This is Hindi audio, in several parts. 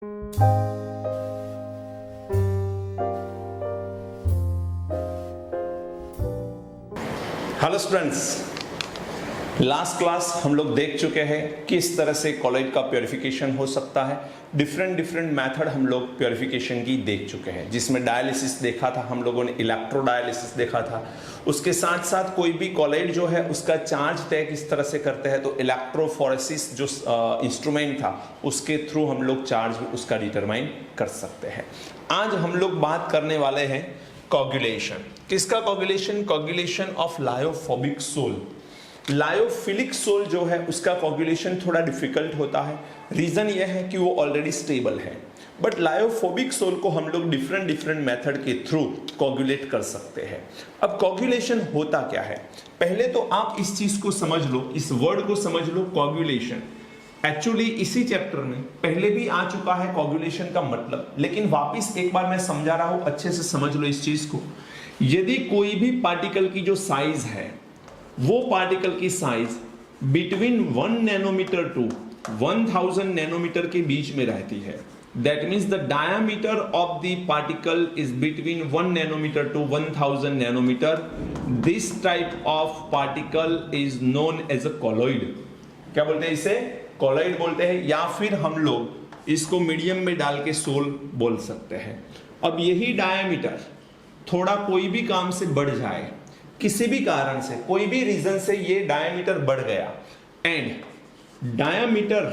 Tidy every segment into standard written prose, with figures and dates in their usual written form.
हेलो स्टूडेंट्स, लास्ट क्लास हम लोग देख चुके हैं किस तरह से कॉलॉइड का प्योरिफिकेशन हो सकता है। डिफरेंट मेथड हम लोग प्योरिफिकेशन की देख चुके हैं, जिसमें डायलिसिस देखा था हम लोगों ने, इलेक्ट्रोडायलिसिस देखा था। उसके साथ साथ कोई भी कॉलॉइड जो है उसका चार्ज तय किस तरह से करते हैं, तो इलेक्ट्रोफोरेसिस जो इंस्ट्रूमेंट था उसके थ्रू हम लोग चार्ज उसका डिटरमाइन कर सकते हैं। आज हम लोग बात करने वाले हैं कोगुलेशन। किसका coagulation? Coagulation of lyophobic sol. Lyophilic sol जो है उसका कोगुलेशन थोड़ा डिफिकल्ट होता है। रीजन यह है कि वो ऑलरेडी स्टेबल है, बट लायोफोबिक सोल को हम लोग डिफरेंट मेथड के थ्रू कोगुलेट कर सकते हैं। अब कोगुलेशन होता क्या है, पहले तो आप इस चीज को समझ लो, इस वर्ड को समझ लो, कोगुलेशन। एक्चुअली इसी चैप्टर में पहले भी आ चुका है कोगुलेशन का मतलब, लेकिन वापस एक बार मैं समझा रहा हूं, अच्छे से समझ लो इस चीज को। यदि कोई भी पार्टिकल की जो साइज है, वो पार्टिकल की size between 1 nanometre to 1000 nanometre के बीच में रहती है, that means the diameter of the particle is between 1 nanometre to 1000 nanometre, this type of particle is known as a colloid. क्या बोलते हैं इसे? कॉलॉइड बोलते हैं, या फिर हम लोग इसको मीडियम में डाल के सोल बोल सकते हैं। अब यही डायमीटर थोड़ा कोई भी काम से बढ़ जाए, किसी भी कारण से, कोई भी रीजन से ये डायमीटर बढ़ गया, and diameter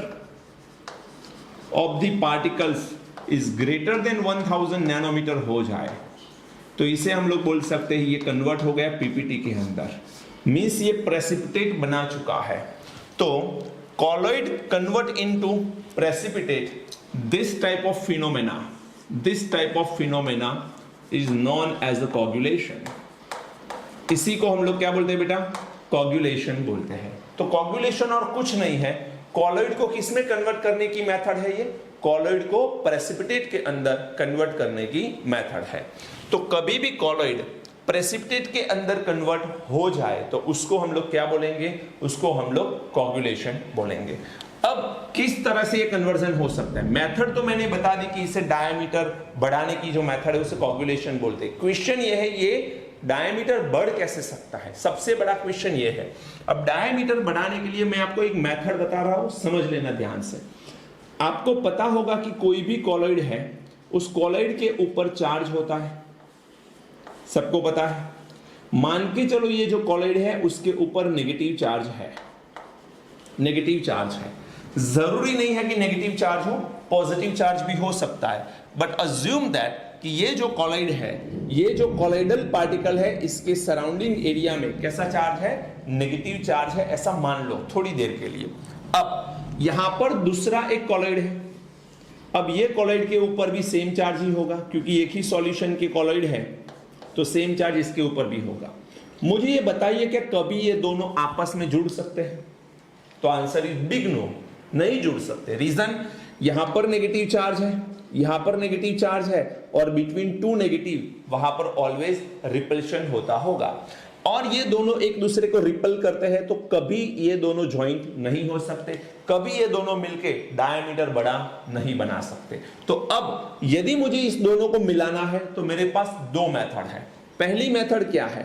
of the particles is greater than 1000 nanometre हो जाए, तो इसे हम लोग बोल सकते हैं ये कन्वर्ट हो गया पीपीटी के अंदर, मींस ये प्रेसिपिटेट बना चुका है। तो colloid convert into precipitate. This type of phenomena is known as the coagulation. इसी को हम लोग क्या बोलते हैं बेटा? कोगुलेशन बोलते हैं। तो कोगुलेशन और कुछ नहीं है, कॉलॉइड को किस में कन्वर्ट करने की मेथड है? ये कॉलॉइड को प्रेसिपिटेट के अंदर कन्वर्ट करने की मेथड है। तो कभी भी कॉलॉइड प्रेसिपिटेट के अंदर कन्वर्ट हो जाए तो उसको हम लोग क्या बोलेंगे? उसको हम लोग कोगुलेशन बोलेंगे। अब किस तरह से ये कन्वर्जन हो सकता है? मेथड तो मैंने बता दी कि इसे डायमीटर बढ़ाने की जो मेथड है उसे कोगुलेशन बोलते हैं। क्वेश्चन ये है, ये डायमीटर बढ़ कैसे सकता है? सबसे बड़ा क्वेश्चन ये है। अब डायमीटर बढ़ाने के लिए मैं आपको एक मेथड बता रहा हूं, समझ लेना ध्यान से। आपको पता होगा कि कोई भी कॉलॉइड है, उस कॉलॉइड के ऊपर चार्ज होता है, सबको पता है। मान के चलो ये जो कॉलॉइड है उसके ऊपर नेगेटिव चार्ज है, नेगेटिव चार्ज है। जरूरी नहीं है कि नेगेटिव चार्ज हो, पॉजिटिव चार्ज भी हो सकता है, बट अज्यूम दैट कि ये जो कॉलॉइड है, ये जो कॉलॉइडल पार्टिकल है, इसके सराउंडिंग एरिया में कैसा चार्ज है? नेगेटिव चार्ज है, ऐसा मान लो थोड़ी देर के लिए। अब यहां पर दूसरा एक कॉलॉइड है, अब ये कॉलॉइड के ऊपर भी सेम चार्ज ही होगा, क्योंकि एक ही सॉल्यूशन के कॉलॉइड है तो सेम चार्ज इसके ऊपर भी होगा। मुझे ये बताइए क्या कभी ये दोनों आपस में जुड़ सकते हैं? तो आंसर इज बिग नो, नहीं जुड़ सकते। रीजन, यहां पर नेगेटिव चार्ज है, यहां पर नेगेटिव चार्ज है, और बिटवीन टू नेगेटिव वहां पर ऑलवेज रिपल्शन होता होगा, और ये दोनों एक दूसरे को रिपल करते हैं, तो कभी ये दोनों ज्वाइंट नहीं हो सकते, कभी ये दोनों मिलके डायमीटर बड़ा नहीं बना सकते। तो अब यदि मुझे इस दोनों को मिलाना है तो मेरे पास दो मेथड है। पहली मेथड क्या है?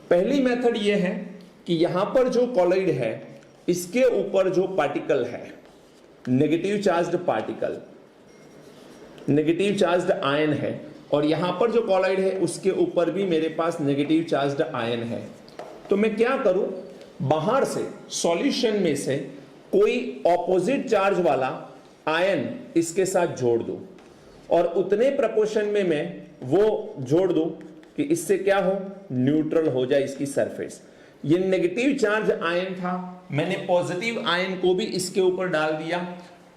पहली मेथड ये है कि यहां पर जो कॉलॉइड है इसके ऊपर जो पार्टिकल है, negative charged particle, negative charged ion है, और यहां पर जो कॉलॉइड है उसके ऊपर भी मेरे पास नेगेटिव चार्ज्ड आयन है। तो मैं क्या करूं? बाहर से सॉल्यूशन में से कोई ऑपोजिट चार्ज वाला आयन इसके साथ जोड़ दूं, और उतने प्रपोर्शन में मैं वो जोड़ दूं कि इससे क्या हो? न्यूट्रल हो जाए इसकी सरफेस। ये नेगेटिव चार्ज आयन था, मैंने पॉजिटिव आयन को भी इसके ऊपर डाल दिया।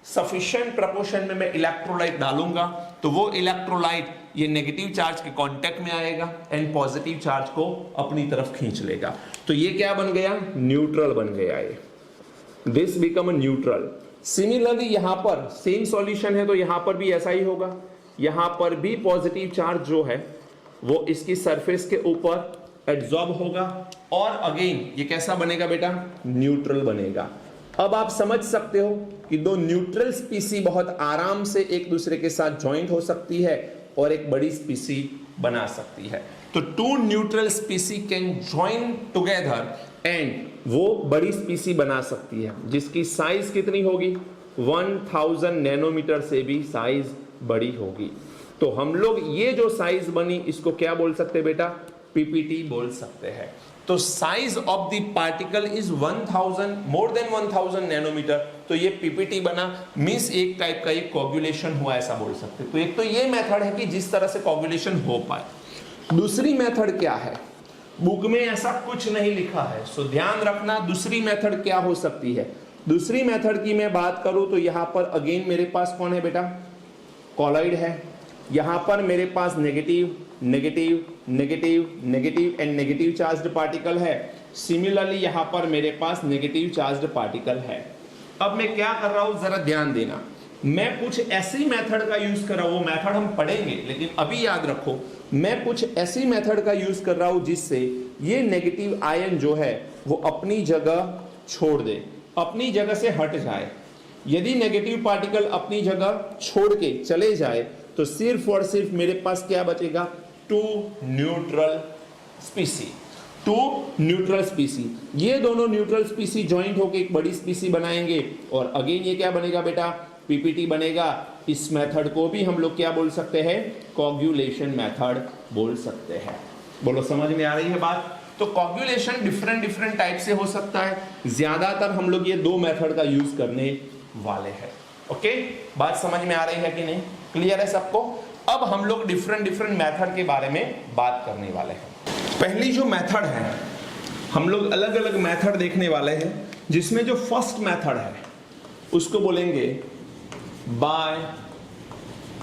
सफिशिएंट प्रपोर्शन में मैं इलेक्ट्रोलाइट डालूंगा तो वो इलेक्ट्रोलाइट ये नेगेटिव चार्ज के कांटेक्ट में आएगा एंड पॉजिटिव चार्ज को अपनी तरफ खींच लेगा। तो ये क्या बन गया? न्यूट्रल बन गया। ये this become a neutral. Similarly यहां पर सेम सॉल्यूशन है तो यहां पर भी ऐसा ही होगा, यहां पर भी पॉजिटिव चार्ज जो है वो इसकी सरफेस के ऊपर एब्जॉर्ब होगा, और अगेन ये कैसा बनेगा बेटा? न्यूट्रल बनेगा। अब आप समझ सकते हो कि दो न्यूट्रल स्पीसी बहुत आराम से एक दूसरे के साथ ज्वाइंट हो सकती है और एक बड़ी स्पीसी बना सकती है। तो two neutral species can join together and वो बड़ी स्पीसी बना सकती है, जिसकी साइज कितनी होगी, 1000 नैनोमीटर से भी साइज बड़ी होगी। तो हम लोग ये जो साइज बनी इसको क्या बोल सकते हैं बेटा, पीपीटी बोल सकते हैं। तो size of the particle is 1000 more than 1000 nanometre, तो ये पीपीटी बना, मींस एक टाइप का ये कोगुलेशन हुआ ऐसा बोल सकते। तो एक तो ये मेथड है कि जिस तरह से कोगुलेशन हो पाए। दूसरी मेथड क्या है, बुक में ऐसा कुछ नहीं लिखा है, सो ध्यान रखना दूसरी मेथड क्या हो सकती है। दूसरी मेथड की मैं बात करूं तो यहां पर अगेन मेरे पास कौन है बेटा, कॉलॉइड है। यहां पर मेरे पास negative negative negative negative and negative charged particle है। सिमिलरली यहां पर मेरे पास नेगेटिव चार्ज्ड पार्टिकल है। अब मैं क्या कर रहा हूं जरा ध्यान देना, मैं कुछ ऐसी मेथड का यूज कर रहा हूं, वो मेथड हम पढ़ेंगे, लेकिन अभी याद रखो मैं कुछ ऐसी मेथड का यूज कर रहा हूं जिससे ये नेगेटिव आयन जो है वो अपनी जगह छोड़ दे, अपनी जगह से हट जाए। यदि नेगेटिव पार्टिकल अपनी जगह छोड़ के चले जाए तो सिर्फ और सिर्फ मेरे पास क्या बचेगा, two neutral species. Two neutral species, ये दोनों न्यूट्रल स्पीसी ज्वाइंट होकर एक बड़ी स्पीसी बनाएंगे और अगेन ये क्या बनेगा बेटा, पीपीटी बनेगा। इस मेथड को भी हम लोग क्या बोल सकते हैं, कोगुलेशन मेथड बोल सकते हैं। बोलो समझ में आ रही है बात। तो कोगुलेशन डिफरेंट टाइप से हो सकता है, ज्यादातर हम लोग ये दो मेथड का यूज करने वाले हैं। ओके, बात समझ में आ रही है कि नहीं, क्लियर है सबको। अब हम लोग डिफरेंट मेथड के बारे में बात करने वाले हैं। पहली जो मेथड है, हम लोग अलग अलग मेथड देखने वाले हैं, जिसमें जो फर्स्ट मेथड है उसको बोलेंगे बाय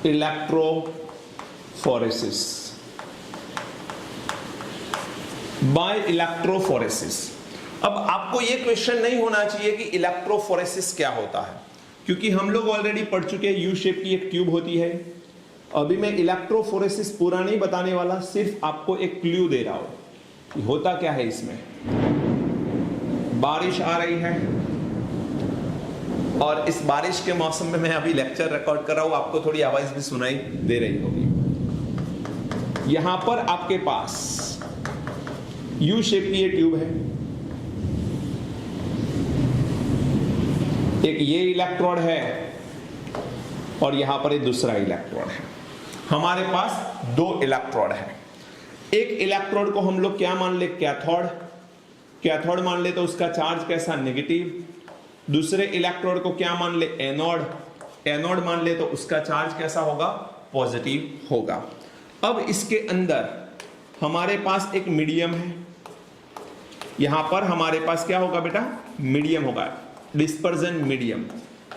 इलेक्ट्रोफोरेसिस। Bye electrophoresis. अब आपको यह क्वेश्चन नहीं होना चाहिए कि इलेक्ट्रोफोरेसिस क्या होता है, क्योंकि हम लोग ऑलरेडी पढ़ चुके हैं यू शेप की एक ट्यूब होती है। अभी मैं इलेक्ट्रोफोरेसिस पूरा नहीं बताने वाला, सिर्फ आपको एक क्लू दे रहा हूं कि होता क्या है इसमें। बारिश आ रही है और इस बारिश के मौसम में मैं अभी लेक्चर रिकॉर्ड कर रहा हूं, आपको थोड़ी आवाज भी सुनाई दे रही होगी। यहां पर आपके पास यू शेप की ये ट्यूब है, एक ये इलेक्ट्रोड है और यहां पर एक दूसरा इलेक्ट्रोड है। हमारे पास दो इलेक्ट्रोड है। एक इलेक्ट्रोड को हम लोग क्या मान ले, कैथोड। कैथोड मान ले तो उसका चार्ज कैसा, नेगेटिव। दूसरे इलेक्ट्रोड को क्या मान ले, एनोड। एनोड मान ले तो उसका चार्ज कैसा होगा, पॉजिटिव होगा। अब इसके अंदर हमारे पास एक मीडियम है, यहां पर हमारे पास क्या होगा बेटा, मीडियम होगा, डिस्पर्जन मीडियम।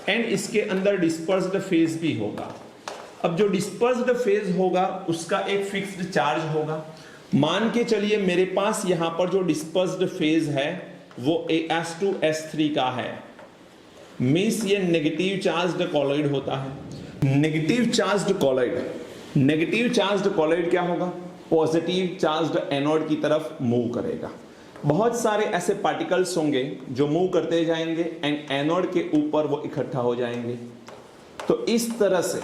एंड इसके अंदर डिस्पर्स्ड फेज भी होगा। अब जो डिस्पर्स्ड फेज होगा उसका एक फिक्स्ड चार्ज होगा। मान के चलिए मेरे पास यहां पर जो डिस्पर्स्ड फेज है वो S2S3 का है, मींस ये नेगेटिव चार्ज्ड कॉलॉइड होता है। Negative charged colloid, negative charged colloid क्या होगा, पॉजिटिव चार्ज्ड एनोड की तरफ मूव करेगा। बहुत सारे ऐसे पार्टिकल्स होंगे जो मूव करते जाएंगे एंड एनोड के ऊपर वो इकट्ठा हो जाएंगे। तो इस तरह से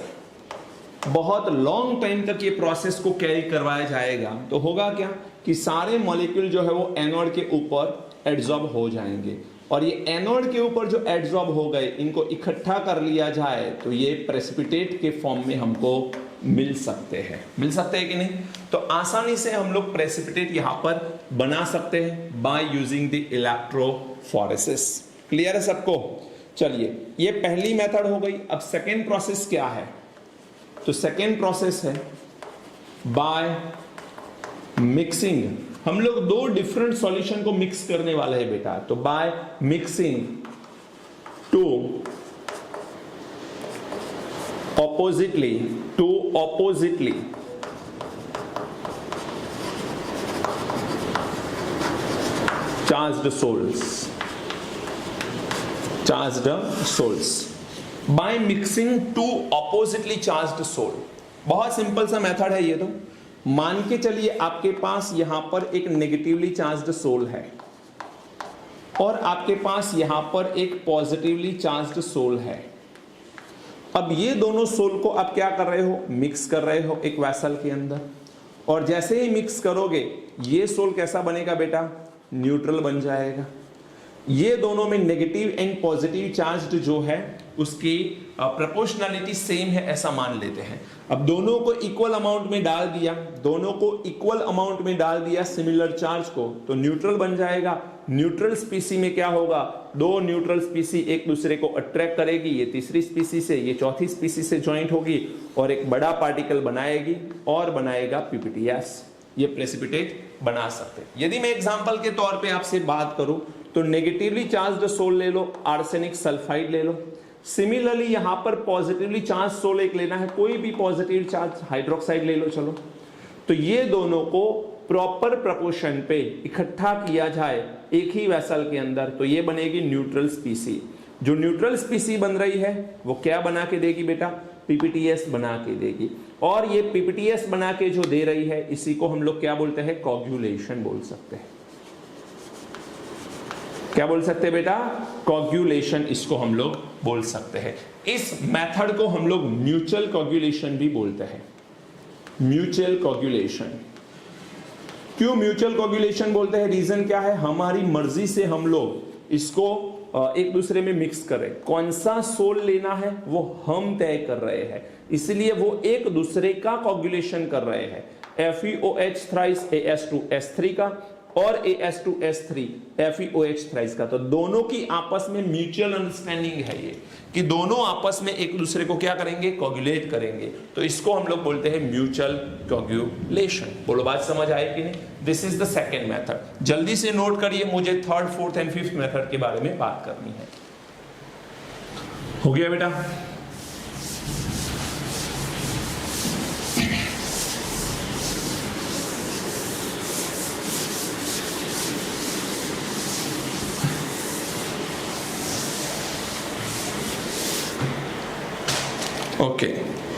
बहुत लॉन्ग टाइम तक ये प्रोसेस को कैरी करवाया जाएगा। तो होगा क्या कि सारे मॉलिक्यूल जो है वो एनोड के ऊपर एड्सॉर्ब हो जाएंगे और ये एनोड के ऊपर जो एड्सॉर्ब हो गए इनको इकट्ठा कर लिया जाए तो ये प्रेसिपिटेट के फॉर्म में हमको मिल सकते हैं। मिल सकते हैं कि नहीं? तो आसानी से हम लोग प्रेसिपिटेट यहां पर बना सकते हैं by using the electrophoresis. Clear है सबको? चलिए, ये पहली मेथड हो गई। अब सेकेंड प्रोसेस क्या है? तो सेकेंड प्रोसेस है बाय मिक्सिंग। हम लोग दो डिफरेंट सॉल्यूशन को मिक्स करने वाले हैं बेटा। तो by mixing two oppositely charged salts by mixing two oppositely charged salt। बहुत सिंपल सा मेथड है ये। तो मान के चलिए आपके पास यहां पर एक नेगेटिवली चार्ज्ड सोल है और आपके पास यहां पर एक पॉजिटिवली चार्ज्ड सोल है। अब ये दोनों सोल को आप क्या कर रहे हो, मिक्स कर रहे हो एक वेसल के अंदर, और जैसे ही मिक्स करोगे ये सोल कैसा बनेगा बेटा, न्यूट्रल बन जाएगा। ये दोनों में नेगेटिव एंड पॉजिटिव चार्ज्ड जो है उसकी प्रोपोर्शनलिटी सेम है ऐसा मान लेते हैं। अब दोनों को इक्वल अमाउंट में डाल दिया, दोनों को इक्वल अमाउंट में डाल दिया सिमिलर चार्ज को, तो न्यूट्रल बन जाएगा। न्यूट्रल स्पीसी में क्या होगा, दो न्यूट्रल स्पीसी एक दूसरे को अट्रैक्ट करेगी, ये तीसरी स्पीसी से, ये चौथी स्पीसी से ज्वाइंट होगी और एक बड़ा पार्टिकल बनाएगी और बनाएगा पीपीटीएस। ये प्रेसिपिटेट बना सकते हैं। यदि मैं एग्जांपल के तौर पे आपसे बात करूं तो नेगेटिवली चार्ज्ड सोल ले लो, आर्सेनिक सल्फाइड ले लो। सिमिलरली यहां पर पॉजिटिवली चार्ज सोल एक लेना है, कोई भी पॉजिटिव चार्ज हाइड्रोक्साइड ले लो चलो। तो ये दोनों को प्रॉपर प्रोपोर्शन पे इकट्ठा किया जाए एक ही वेसल के अंदर, तो ये बनेगी न्यूट्रल स्पीसी। जो न्यूट्रल स्पीसी बन रही है वो क्या बना के देगी बेटा, पीपीटीएस बना के देगी। और ये पीपीटीएस बना के जो दे रही है इसी को हम लोग क्या बोलते हैं, कोगुलेशन बोल सकते हैं। क्या बोल सकते हैं बेटा, कोगुलेशन इसको हम लोग बोल सकते हैं। इस मेथड को हम लोग म्यूचुअल कोगुलेशन भी बोलते हैं। म्यूचुअल कोगुलेशन, क्यों म्यूचुअल कोगुलेशन बोलते हैं, रीजन क्या है, हमारी मर्जी से हम लोग इसको एक दूसरे में मिक्स करें, कौन सा सोल लेना है वो हम तय कर रहे हैं, इसलिए वो एक दूसरे का कोगुलेशन कर रहे हैं। FeOH थ्राइस AS2S3 का और AS2S3 FeOH थ्राइस का, तो दोनों की आपस में म्यूचुअल अंडरस्टैंडिंग है ये, कि दोनों आपस में एक दूसरे को क्या करेंगे, कोगुलेट करेंगे, तो इसको हम लोग बोलते हैं म्यूचुअल कोगुलेशन। बोलो बात समझ आए कि नहीं। This is the second method. जल्दी से नोट करिए, मुझे third, fourth and fifth method के बारे में बात करनी है। हो गया बेटा। ओके,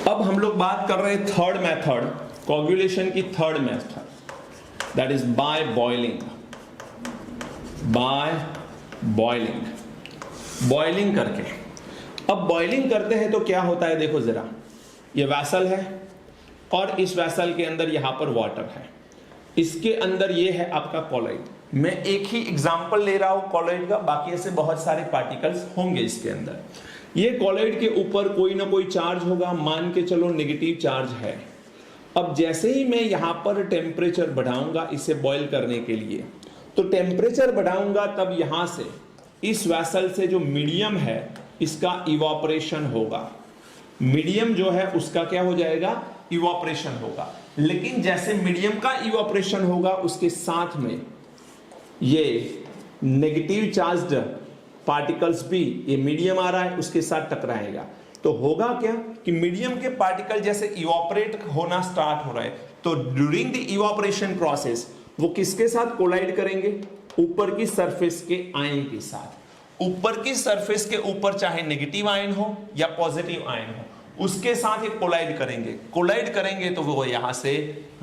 अब हम लोग बात कर रहे हैं थर्ड मेथड, कोगुलेशन की third method, that is by boiling. By boiling, boiling करके। अब बॉइलिंग करते हैं तो क्या होता है, देखो जरा, ये वेसल है और इस वेसल के अंदर यहां पर वाटर है, इसके अंदर ये है आपका कॉलॉइड। मैं एक ही एग्जांपल ले रहा हूं कॉलॉइड का, बाकी ऐसे बहुत सारे पार्टिकल्स होंगे इसके अंदर। ये कॉलॉइड के ऊपर कोई ना कोई चार्ज होगा, मान के चलो नेगेटिव चार्ज है। अब जैसे ही मैं यहां पर टेम्परेचर बढ़ाऊंगा इसे बॉईल करने के लिए, तो टेम्परेचर बढ़ाऊंगा तब यहां से इस वेसल से जो मीडियम है इसका इवापोरेशन होगा। मीडियम जो है उसका क्या हो जाएगा, इवापोरेशन होगा। लेकिन जैसे मीडियम का इवापोरेशन होगा उसके साथ में ये नेगेटिव चार्ज्ड पार्टिकल्स भी, ये मीडियम आ रहा है उसके साथ टकराएगा, तो होगा क्या कि मीडियम के पार्टिकल जैसे इवापोरेट होना स्टार्ट हो रहा है, तो ड्यूरिंग द इवापोरेशन प्रोसेस वो किसके साथ कोलाइड करेंगे, ऊपर की सरफेस के आयन के साथ। ऊपर की सरफेस के ऊपर चाहे नेगेटिव आयन हो या पॉजिटिव आयन हो, उसके साथ ये कोलाइड करेंगे। कोलाइड करेंगे तो वो यहां से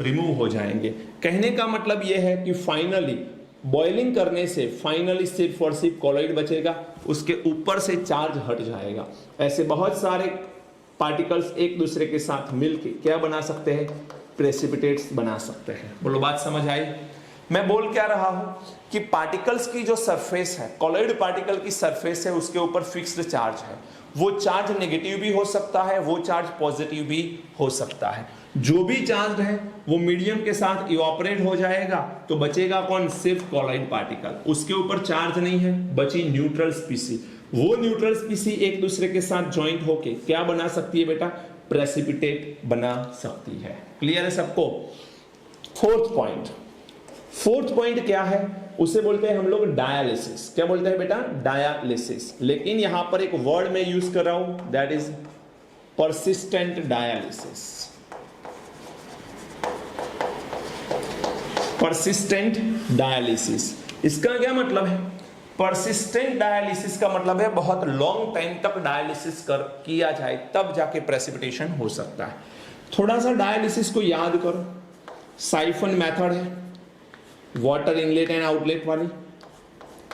रिमूव हो जाएंगे। कहने का मतलब ये है कि फाइनली बॉइलिंग करने से फाइनली सिर्फ और सिर्फ कॉलॉइड बचेगा, उसके ऊपर से चार्ज हट जाएगा। ऐसे बहुत सारे पार्टिकल्स एक दूसरे के साथ मिलके क्या बना सकते हैं, प्रेसिपिटेट्स बना सकते हैं। बोलो बात समझ आई। मैं बोल क्या रहा हूं कि पार्टिकल्स की जो सरफेस है, कॉलॉइड पार्टिकल की सरफेस है, उसके ऊपर फिक्स्ड चार्ज है। वो चार्ज नेगेटिव भी हो सकता है, वो चार्ज पॉजिटिव भी हो सकता है। जो भी चार्ज है वो मीडियम के साथ इवापोरेट हो जाएगा, तो बचेगा कौन, सिर्फ कॉलॉइड पार्टिकल। उसके ऊपर चार्ज नहीं है, बची न्यूट्रल स्पीसी। वो न्यूट्रल स्पीसी एक दूसरे के साथ ज्वाइंट होके क्या बना सकती है बेटा, प्रेसिपिटेट बना सकती है। क्लियर है सबको। फोर्थ पॉइंट क्या है, उसे बोलते हैं हम लोग डायालिसिस। क्या बोलते हैं बेटा, डायालिसिस। लेकिन यहां पर एक वर्ड में यूज कर रहा हूं, that is persistent dialysis. Persistent dialysis, इसका क्या मतलब है, परसिस्टेंट डायालिसिस का मतलब है बहुत लॉन्ग टाइम तक डायालिसिस किया जाए तब जाके प्रेसिपिटेशन हो सकता है। थोड़ा सा डायालिसिस को याद करो, साइफन मेथड है, वाटर इनलेट एंड आउटलेट वाली।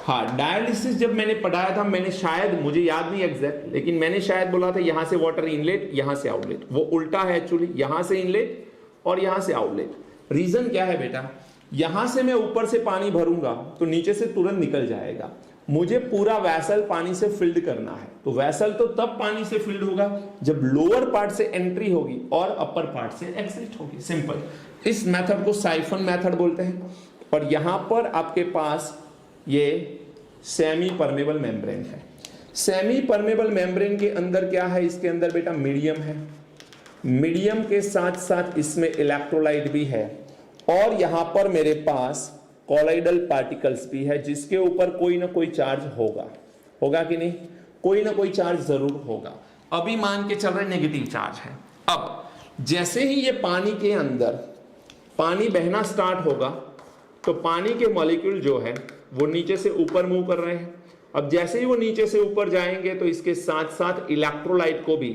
हाँ, डायलिसिस जब मैंने पढ़ाया था, मैंने शायद, मुझे याद नहीं एग्जैक्ट, लेकिन मैंने शायद बोला था यहां से वाटर इनलेट, यहां से आउटलेट। वो उल्टा है एक्चुअली, यहां से इनलेट और यहां से आउटलेट। रीजन क्या है बेटा, यहां से मैं ऊपर से पानी भरूंगा तो नीचे से तुरंत निकल जाएगा, मुझे पूरा वैसल पानी से फिल्ड करना है। तो वैसल तो तब पानी से फिल्ड होगा जब लोअर पार्ट से एंट्री होगी और अपर पार्ट से एग्जिट होगी, सिंपल। इस मेथड को साइफन मेथड बोलते हैं। और यहां पर आपके पास ये सेमी परमेबल मेम्ब्रेन है। सेमी परमेबल मेम्ब्रेन के अंदर क्या है, इसके अंदर बेटा मीडियम है, मीडियम के साथ साथ इसमें इलेक्ट्रोलाइट भी है, और यहां पर मेरे पास कॉलाइडल पार्टिकल्स भी है जिसके ऊपर कोई ना कोई चार्ज होगा, होगा कि नहीं, कोई ना कोई चार्ज जरूर होगा। अभी मान के चल रहे नेगेटिव चार्ज है। अब जैसे ही ये पानी के अंदर पानी बहना स्टार्ट होगा तो पानी के मॉलिक्यूल जो है वो नीचे से ऊपर मूव कर रहे हैं। अब जैसे ही वो नीचे से ऊपर जाएंगे तो इसके साथ साथ इलेक्ट्रोलाइट को भी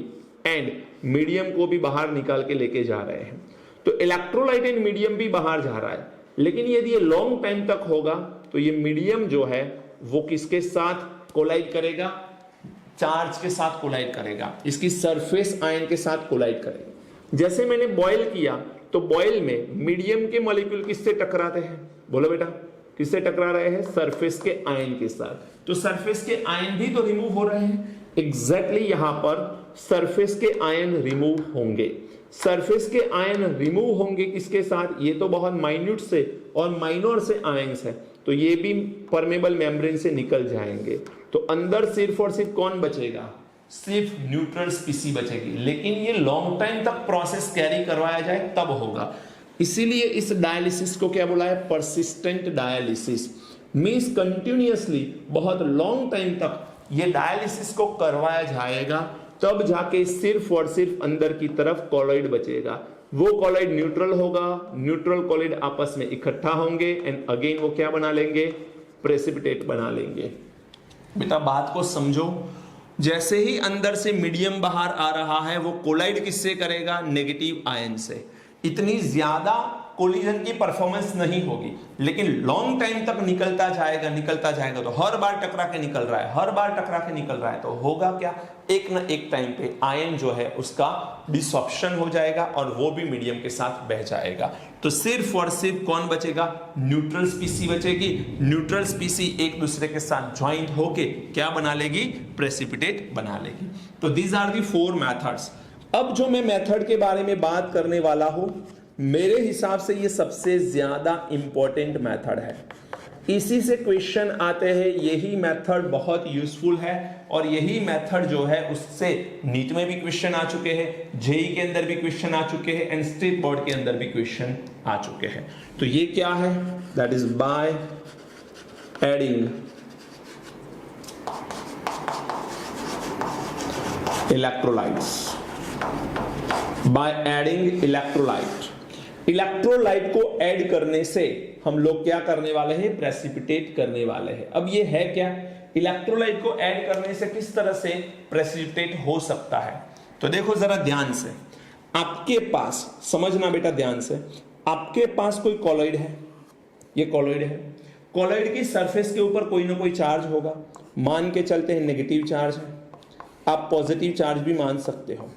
एंड मीडियम को भी बाहर निकाल के लेके जा रहे हैं। तो इलेक्ट्रोलाइट एंड मीडियम भी बाहर जा रहा है, लेकिन यदि ये लॉन्ग टाइम तक होगा तो ये मीडियम जो है वो किसके साथ कोलाइड करेगा, चार्ज के साथ कोलाइड करेगा, इसकी सरफेस आयन के साथ कोलाइड करेगा। जैसे मैंने बॉयल किया तो बॉयल में मीडियम के मॉलिक्यूल किससे टकराते हैं, बोलो बेटा, किससे टकरा रहे हैं, सरफेस के आयन के साथ। तो सरफेस के आयन भी तो रिमूव हो रहे हैं, एग्जैक्टली यहां पर सरफेस के आयन रिमूव होंगे। सरफेस के आयन रिमूव होंगे किसके साथ, ये तो बहुत माइन्यूट से और माइनर से आयंस है, तो ये भी परमेबल मेम्ब्रेन से निकल जाएंगे। तो अंदर सिर्फ और सिर्फ कौन बचेगा, सिर्फ न्यूट्रल स्पीसी बचेगी। लेकिन ये लॉन्ग टाइम तक प्रोसेस कैरी करवाया जाए तब होगा। इसीलिए इस डायलिसिस को क्या बोला है, परसिस्टेंट डायलिसिस। मींस कंटिन्यूअसली बहुत लॉन्ग टाइम तक ये डायलिसिस को करवाया जाएगा, तब जाके सिर्फ और सिर्फ अंदर की तरफ कॉलॉइड बचेगा। वो कॉलॉइड न्यूट्रल होगा, न्यूट्रल कॉलॉइड आपस में इकट्ठा होंगे एंड अगेन वो क्या बना लेंगे, प्रेसिपिटेट बना लेंगे। बेटा बात को समझो, जैसे ही अंदर से मीडियम बाहर आ रहा है वो कोलाइड किससे करेगा, नेगेटिव आयन से। इतनी ज्यादा कोलिजन की परफॉर्मेंस नहीं होगी, लेकिन लॉन्ग टाइम तक निकलता जाएगा तो हर बार टकरा के निकल रहा है, हर बार टकरा के निकल रहा है, तो होगा क्या, एक ना एक टाइम पे आयन जो है उसका डिसॉर्प्शन हो जाएगा और वो भी मीडियम के साथ बह जाएगा। तो सिर्फ और सिर्फ कौन बचेगा, न्यूट्रल स्पीसी बचेगी। न्यूट्रल स्पीसी एक दूसरे के साथ ज्वाइंट होके क्या बना लेगी, प्रेसिपिटेट बना लेगी। तो दीज आर दी 4 मेथड्स। अब जो मैं मेथड के बारे में बात करने वाला हूं, मेरे हिसाब से ये सबसे ज्यादा इंपॉर्टेंट मेथड है। इसी से क्वेश्चन आते हैं, यही मेथड बहुत यूजफुल है और यही मेथड जो है उससे नीट में भी क्वेश्चन आ चुके हैं, जेई के अंदर भी क्वेश्चन आ चुके हैं एंड स्टेट बोर्ड के अंदर भी क्वेश्चन आ चुके हैं। तो ये क्या है, that is by adding electrolytes, by adding electrolyte. Electrolyte को ऐड करने से हम लोग क्या करने वाले हैं, प्रेसिपिटेट करने वाले हैं। अब ये है क्या, इलेक्ट्रोलाइट को ऐड करने से किस तरह से प्रेसिपिटेट हो सकता है। तो देखो जरा ध्यान से, आपके पास समझना बेटा ध्यान से, आपके पास कोई कॉलॉइड है, ये कॉलॉइड है, कॉलॉइड की सरफेस के ऊपर कोई ना कोई चार्ज होगा, मान के चलते हैं नेगेटिव चार्ज है, आप पॉजिटिव चार्ज भी मान सकते हो।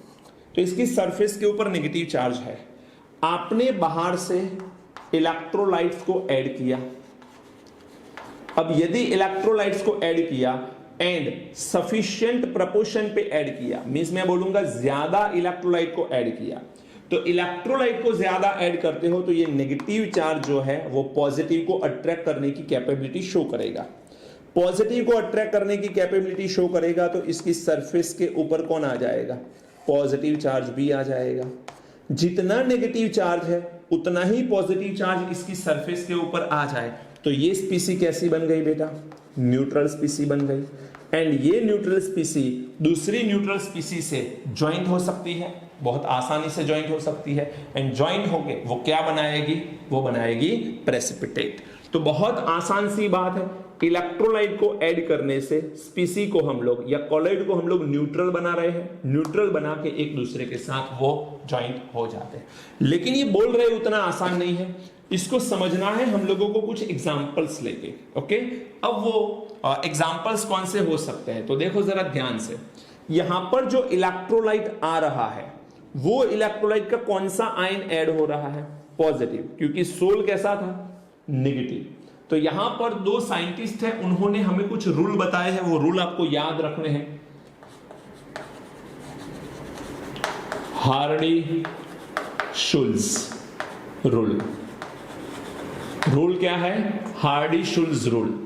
तो इसकी सरफेस के ऊपर नेगेटिव चार्ज है, आपने बाहर से इलेक्ट्रोलाइट्स को ऐड किया। अब यदि इलेक्ट्रोलाइट्स को ऐड किया एंड सफिशिएंट प्रोपोर्शन पे ऐड किया, मींस मैं बोलूंगा ज्यादा इलेक्ट्रोलाइट को ऐड किया, तो इलेक्ट्रोलाइट को ज्यादा ऐड करते हो तो ये नेगेटिव चार्ज जो है वो पॉजिटिव को अट्रैक्ट करने की कैपेबिलिटी शो करेगा। पॉजिटिव को अट्रैक्ट करने की कैपेबिलिटी शो करेगा तो इसकी सरफेस के ऊपर कौन आ जाएगा, पॉजिटिव चार्ज भी आ जाएगा। जितना नेगेटिव चार्ज है उतना ही पॉजिटिव चार्ज इसकी सरफेस के ऊपर आ जाए तो ये स्पीसी कैसी बन गई बेटा, न्यूट्रल स्पीसी बन गई। एंड ये न्यूट्रल स्पीसी दूसरी न्यूट्रल स्पीसी से ज्वाइंट हो सकती है, बहुत आसानी से ज्वाइंट हो सकती है एंड ज्वाइंट होके वो क्या बनाएगी, वो बनाएगी प्रेसिपिटेट। तो बहुत आसान सी बात है, इलेक्ट्रोलाइट को ऐड करने से स्पीसी को हम लोग या कॉलॉइड को हम लोग न्यूट्रल बना रहे हैं, न्यूट्रल बना के एक दूसरे के साथ वो ज्वाइंट हो जाते हैं। लेकिन ये बोल रहे उतना आसान नहीं है, इसको समझना है हम लोगों को कुछ एग्जांपल्स लेके। ओके, अब वो एग्जांपल्स कौन से हो सकते हैं तो देखो जरा ध्यान से, यहां पर जो इलेक्ट्रोलाइट आ रहा है वो इलेक्ट्रोलाइट का कौन सा आयन ऐड हो रहा है, पॉजिटिव, क्योंकि सोल कैसा था, नेगेटिव। तो यहां पर दो साइंटिस्ट हैं, उन्होंने हमें कुछ रूल बताए हैं, वो रूल आपको याद रखने हैं। Hardy Schulze rule. रूल क्या है, Hardy Schulze rule.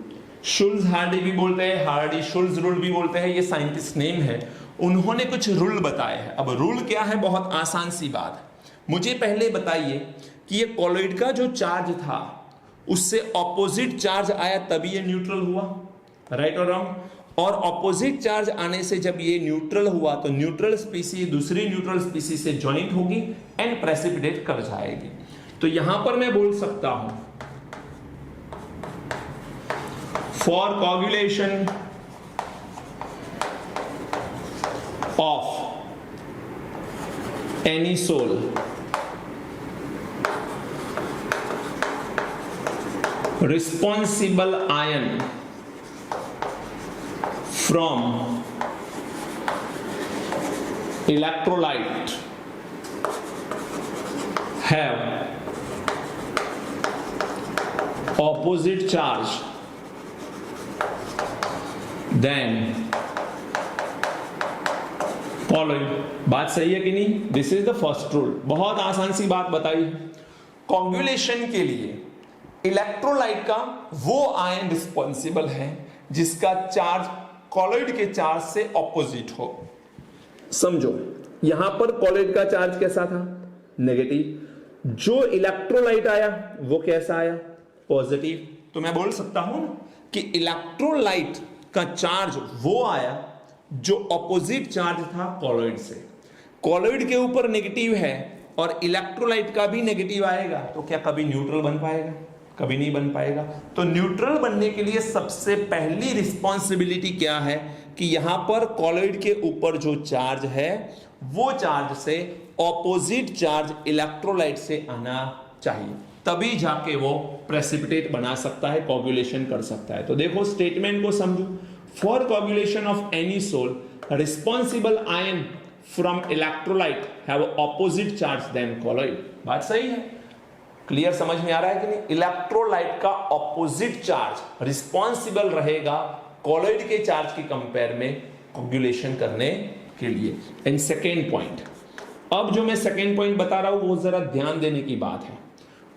Schulze Hardy भी बोलते हैं, हार्डी शुल्ज रूल भी बोलते हैं, ये साइंटिस्ट नेम है। उन्होंने कुछ रूल बताए हैं। अब रूल क्या है, बहुत आसान सी बात है। मुझे पहले बताइए कि ये कॉलॉइड का जो चार्ज था उससे ऑपोजिट चार्ज आया तभी ये न्यूट्रल हुआ, राइट और रॉन्ग? और ऑपोजिट चार्ज आने से जब ये न्यूट्रल हुआ तो न्यूट्रल स्पीसी दूसरी न्यूट्रल स्पीसी से ज्वाइंट होगी एंड प्रेसिपिटेट कर जाएगी। तो यहां पर मैं बोल सकता हूं for कोagulation of any soul responsible ion from electrolyte have opposite charge, then following। बात सही है कि नहीं? This is the first rule. बहुत आसान सी बात बताई। कोagulation के लिए इलेक्ट्रोलाइट का वो आयन रिस्पॉन्सिबल है जिसका चार्ज कॉलॉइड के चार्ज से ऑपोजिट हो। समझो, यहां पर कॉलॉइड का चार्ज कैसा था, नेगेटिव। जो इलेक्ट्रोलाइट आया वो कैसा आया, पॉजिटिव। तो मैं बोल सकता हूं कि इलेक्ट्रोलाइट का चार्ज वो आया जो ऑपोजिट चार्ज था कॉलॉइड से। कॉलॉइड के ऊपर नेगेटिव है और इलेक्ट्रोलाइट का भी नेगेटिव आएगा, तो क्या कभी न्यूट्रल बन पाएगा? कभी नहीं बन पाएगा। तो न्यूट्रल बनने के लिए सबसे पहली रिस्पॉन्सिबिलिटी क्या है कि यहां पर कॉलॉइड के ऊपर जो चार्ज है वो चार्ज से ऑपोजिट चार्ज इलेक्ट्रोलाइट से आना चाहिए, तभी जाके वो प्रेसिपिटेट बना सकता है, कोagulation कर सकता है। तो देखो स्टेटमेंट को समझो। For coagulation of any sol responsible ion from electrolyte have opposite charge then colloid. बात सही है, क्लियर, समझ में आ रहा है कि नहीं? इलेक्ट्रोलाइट का ऑपोजिट चार्ज रिस्पॉन्सिबल रहेगा कॉलॉइड के चार्ज के कंपेयर में कोagulation करने के लिए। एंड सेकेंड पॉइंट, अब जो मैं सेकेंड पॉइंट बता रहा हूं वो जरा ध्यान देने की बात है।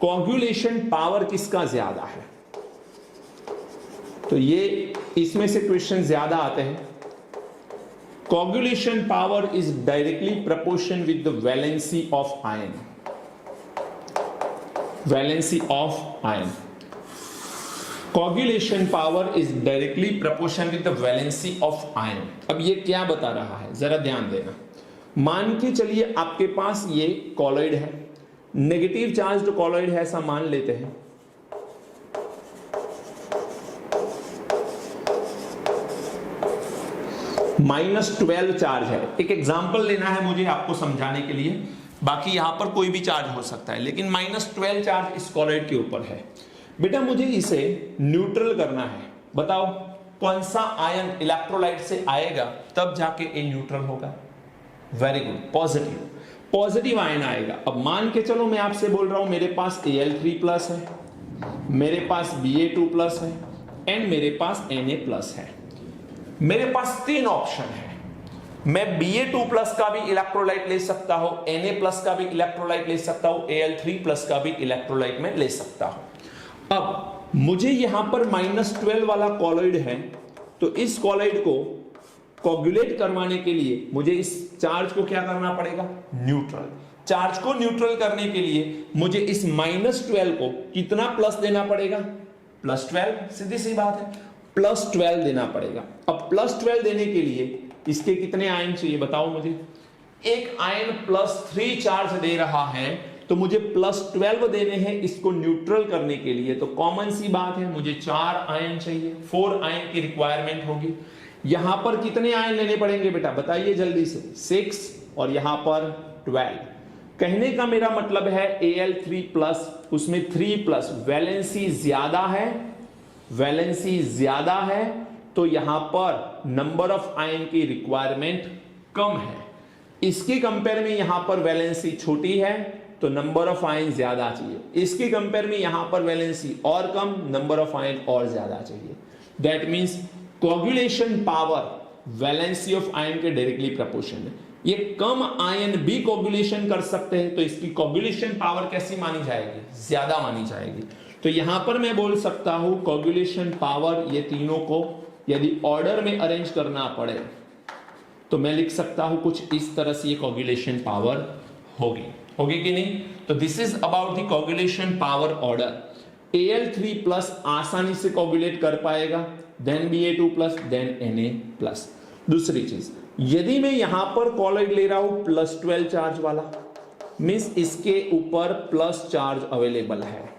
कोagulation पावर किसका ज्यादा है? तो ये इसमें से क्वेश्चन ज्यादा आते हैं। कोagulation power is directly proportional with the valency of ion. Valency of ion. Coagulation power is directly proportional with the valency of ion. अब ये क्या बता रहा है, जरा ध्यान देना। मान के चलिए आपके पास ये कॉलॉइड है, नेगेटिव चार्ज कॉलॉइड है ऐसा मान लेते हैं। -12 चार्ज है। एक एग्जांपल लेना है मुझे आपको समझाने के लिए, बाकी यहां पर कोई भी चार्ज हो सकता है, लेकिन -12 चार्ज इस कॉलॉइड के ऊपर है। बेटा मुझे इसे न्यूट्रल करना है, बताओ कौन सा आयन इलेक्ट्रोलाइट से आएगा तब जाके ए न्यूट्रल होगा? Very good, positive. Positive ion आएगा। अब मान के चलो मैं आपसे बोल रहा हूं मेरे पास Al3+ है, मेरे पास Ba2+ है एंड मेरे पास Na+ है। मेरे पास तीन ऑप्शन है। मैं Ba2+ का भी इलेक्ट्रोलाइट ले सकता हूं, Na+ का भी इलेक्ट्रोलाइट ले सकता हूं, Al3+ का भी इलेक्ट्रोलाइट में ले सकता हूं। अब मुझे यहां पर -12 वाला कॉलॉइड है, तो इस कॉलॉइड को कोagulate करवाने के लिए मुझे इस चार्ज को क्या करना पड़ेगा? न्यूट्रल। चार्ज को न्यूट्रल करने के लिए मुझे इस -12 को कितना प्लस देना पड़ेगा? +12। सीधी सी बात है, +12 देना पड़ेगा। अब +12 देने के लिए इसके कितने आयन चाहिए बताओ मुझे? एक आयन +3 चार्ज दे रहा है तो मुझे +12 देने हैं इसको न्यूट्रल करने के लिए। तो कॉमन सी बात है, मुझे 4 आयन चाहिए, 4 आयन की रिक्वायरमेंट होगी। यहां पर कितने आयन लेने पड़ेंगे बेटा, बताइए जल्दी से। 6 और यहां पर 12। कहने का मेरा मतलब है Al3+, उसमें 3+, वैलेंसी ज्यादा है, वैलेंसी ज्यादा है, तो यहां पर नंबर ऑफ आयन की रिक्वायरमेंट कम है। इसके कंपेयर में यहां पर वैलेंसी छोटी है, तो नंबर ऑफ आयन ज्यादा चाहिए। इसके कंपेयर में यहां पर वैलेंसी और कम, नंबर ऑफ आयन और ज्यादा चाहिए। That means coagulation power valency of ion के डायरेक्टली प्रोपोर्शनल है। ये कम आयन भी कोगुलेशन कर सकते हैं, तो इसकी कोगुलेशन पावर कैसी मानी जाएगी, ज्यादा मानी जाएगी। तो यहां पर मैं बोल सकता हूं कोगुलेशन पावर, ये तीनों को यदि ऑर्डर में अरेंज करना पड़े तो मैं लिख सकता हूं कुछ इस तरह से ये कोगुलेशन पावर होगी कि नहीं। तो this is about the coagulation power order. Al3+ आसानी से कोगुलेट कर पाएगा, देन Ba2+, देन Na+। दूसरी चीज, यदि मैं यहां पर कॉलॉइड ले रहा हूं +12 चार्ज वाला, मींस इसके ऊपर प्लस चार्ज अवेलेबल है।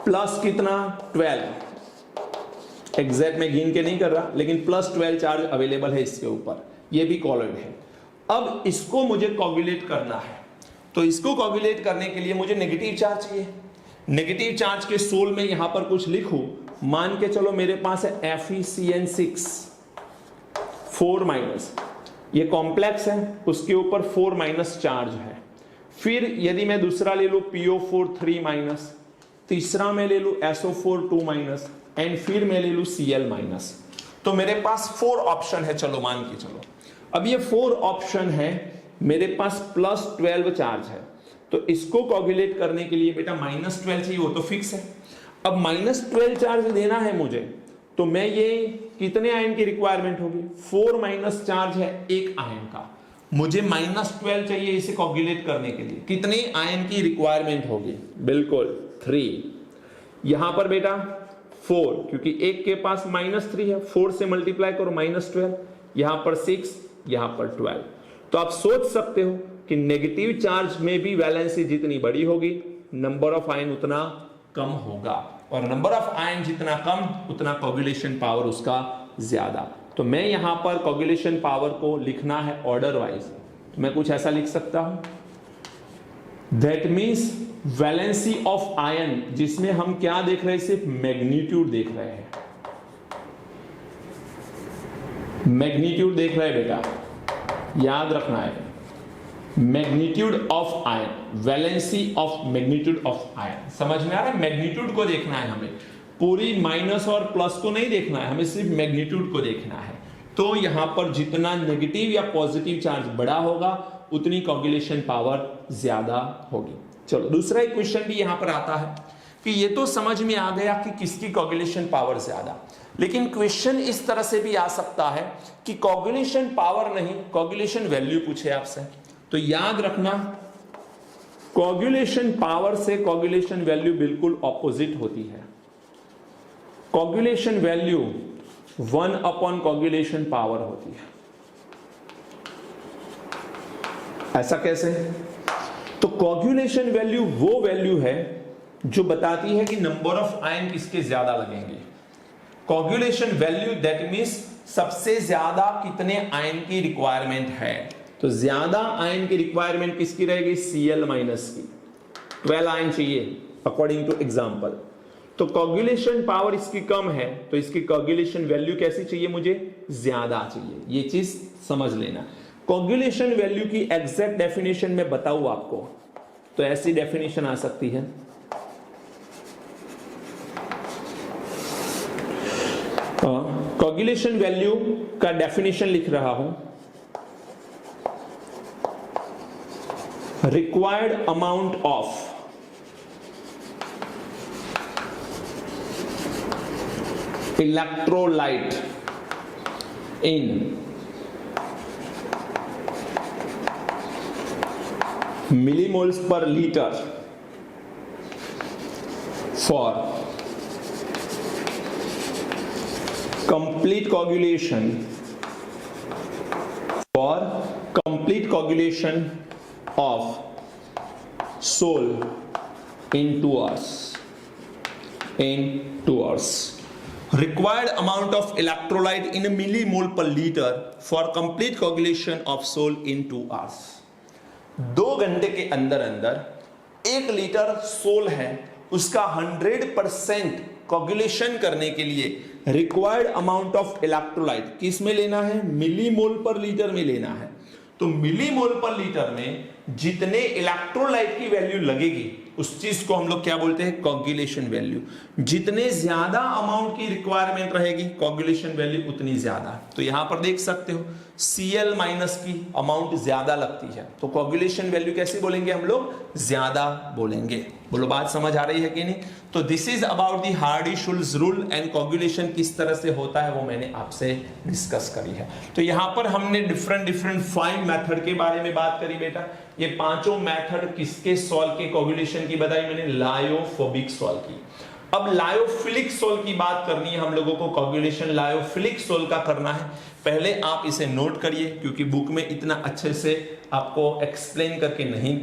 प्लस कितना, 12, एग्जैक्ट में गिन के नहीं कर रहा, लेकिन +12 चार्ज अवेलेबल है इसके ऊपर, ये भी कॉलॉइड है। अब इसको मुझे कोगुलेट करना है, तो इसको कोगुलेट करने के लिए मुझे नेगेटिव चार्ज चाहिए। नेगेटिव चार्ज के सोल में यहां पर कुछ लिखूं, मान के चलो मेरे पास है FeCN6 4-, ये कॉम्प्लेक्स है, उसके ऊपर 4- चार्ज है। फिर यदि मैं दूसरा ले लूं PO4 3-, तीसरा मैं ले लूं SO4 2-, एंड फिर मैं ले लूं Cl-। तो मेरे पास 4 ऑप्शन है, चलो मान के चलो। अब ये 4 ऑप्शन है, मेरे पास +12 चार्ज है, तो इसको कोगुलेट करने के लिए बेटा -12 चाहिए, वो तो फिक्स है। अब -12 चार्ज देना है मुझे, तो मैं ये कितने आयन की रिक्वायरमेंट होगी, 4- चार्ज है एक आयन का, मुझे -12 चाहिए इसे कोगुलेट करने के लिए। कितने आयन की रिक्वायरमेंट होगी, बिल्कुल 3। यहां पर बेटा 4, क्योंकि एक के पास -3 है, 4 से मल्टीप्लाई करो -12, यहां पर 6, यहां पर 12। तो आप सोच सकते हो कि नेगेटिव चार्ज में भी वैलेंसी जितनी बड़ी होगी, नंबर ऑफ आयन उतना कम होगा, और नंबर ऑफ आयन जितना कम उतना कोगुलेशन पावर उसका ज्यादा। तो मैं यहां पर कोगुलेशन पावर को लिखना है ऑर्डर वाइज, तो मैं कुछ ऐसा लिख सकता हूं, that means valency of ion, जिसमें हम क्या देख रहे हैं, सिर्फ मैग्नीट्यूड देख रहे हैं, मैग्नीट्यूड देख रहे हैं बेटा, याद रखना है, magnitude of ion, valency of magnitude of ion. समझ में आ रहा है, मैग्नीट्यूड को देखना है हमें, पूरी माइनस और प्लस को नहीं देखना है, हमें सिर्फ मैग्नीट्यूड को देखना है। तो यहां पर जितना नेगेटिव या पॉजिटिव चार्ज बड़ा होगा, उतनी कोगुलेशन पावर ज्यादा होगी। चलो दूसरा एक क्वेश्चन भी यहां पर आता है कि ये तो समझ में आ गया कि किसकी कोगुलेशन पावर ज्यादा, लेकिन क्वेश्चन इस तरह से भी आ सकता है कि कोगुलेशन पावर नहीं, कोगुलेशन वैल्यू पूछे आपसे। तो याद रखना, कोगुलेशन पावर से कोगुलेशन वैल्यू बिल्कुल ऑपोजिट होती है। कोगुलेशन वैल्यू 1 कोगुलेशन पावर होती है। ऐसा कैसे? तो कोगुलेशन वैल्यू वो वैल्यू है जो बताती है कि नंबर ऑफ आयन किसके ज्यादा लगेंगे। कोगुलेशन वैल्यू दैट मींस सबसे ज्यादा कितने आयन की रिक्वायरमेंट है। तो ज्यादा आयन की रिक्वायरमेंट किसकी रहेगी, Cl- की। 12 आयन चाहिए अकॉर्डिंग टू एग्जांपल। तो कोगुलेशन पावर इसकी कम है, तो इसकी कोगुलेशन वैल्यू कैसी चाहिए, मुझे ज्यादा चाहिए। ये चीज समझ लेना। कोगुलेशन वैल्यू की एग्जैक्ट डेफिनेशन में बताऊं आपको, तो ऐसी डेफिनेशन आ सकती है, कोगुलेशन वैल्यू का डेफिनेशन लिख रहा हूं, required amount of electrolyte in millimoles per liter for complete coagulation, of sol in 2 hours. In 2 hours. Required amount of electrolyte in a millimole per liter for complete coagulation of sole in 2 hours. 2 घंटे के अंदर अंदर 1 लीटर सोल है उसका 100% कोगुलेशन करने के लिए रिक्वायर्ड अमाउंट ऑफ इलेक्ट्रोलाइट किस में लेना है? मिलीमोल पर लीटर में लेना है। तो मिलीमोल पर लीटर में जितने इलेक्ट्रोलाइट की वैल्यू लगेगी उस चीज को हम लोग क्या बोलते हैं? Coagulation value. जितने ज्यादा अमाउंट की रिक्वायरमेंट रहेगी कोगुलेशन वैल्यू उतनी ज्यादा। तो यहां पर देख सकते हो Cl माइनस की अमाउंट ज्यादा लगती है तो कोगुलेशन वैल्यू कैसे बोलेंगे हम लोग? ज्यादा बोलेंगे। बोलो बात समझ आ रही है कि नहीं? तो this is about the Hardy-Schulze rule and coagulation किस तरह से होता है वो मैंने आपसे डिस्कस करी है। तो यहां पर हमने डिफरेंट 5 मेथड के बारे में बात करी बेटा। ये पांचों मेथड किसके सॉल्व के कोगुलेशन की बताई मैंने? लायोफोबिक सॉल्व की। अब लायोफिलिक सोल की बात करनी है हम लोगों को। कोगुलेशन लायोफिलिक सोल का करना है। पहले आप इसे नोट करिए क्योंकि बुक में इतना अच्छे से आपको एक्सप्लेन करके नहीं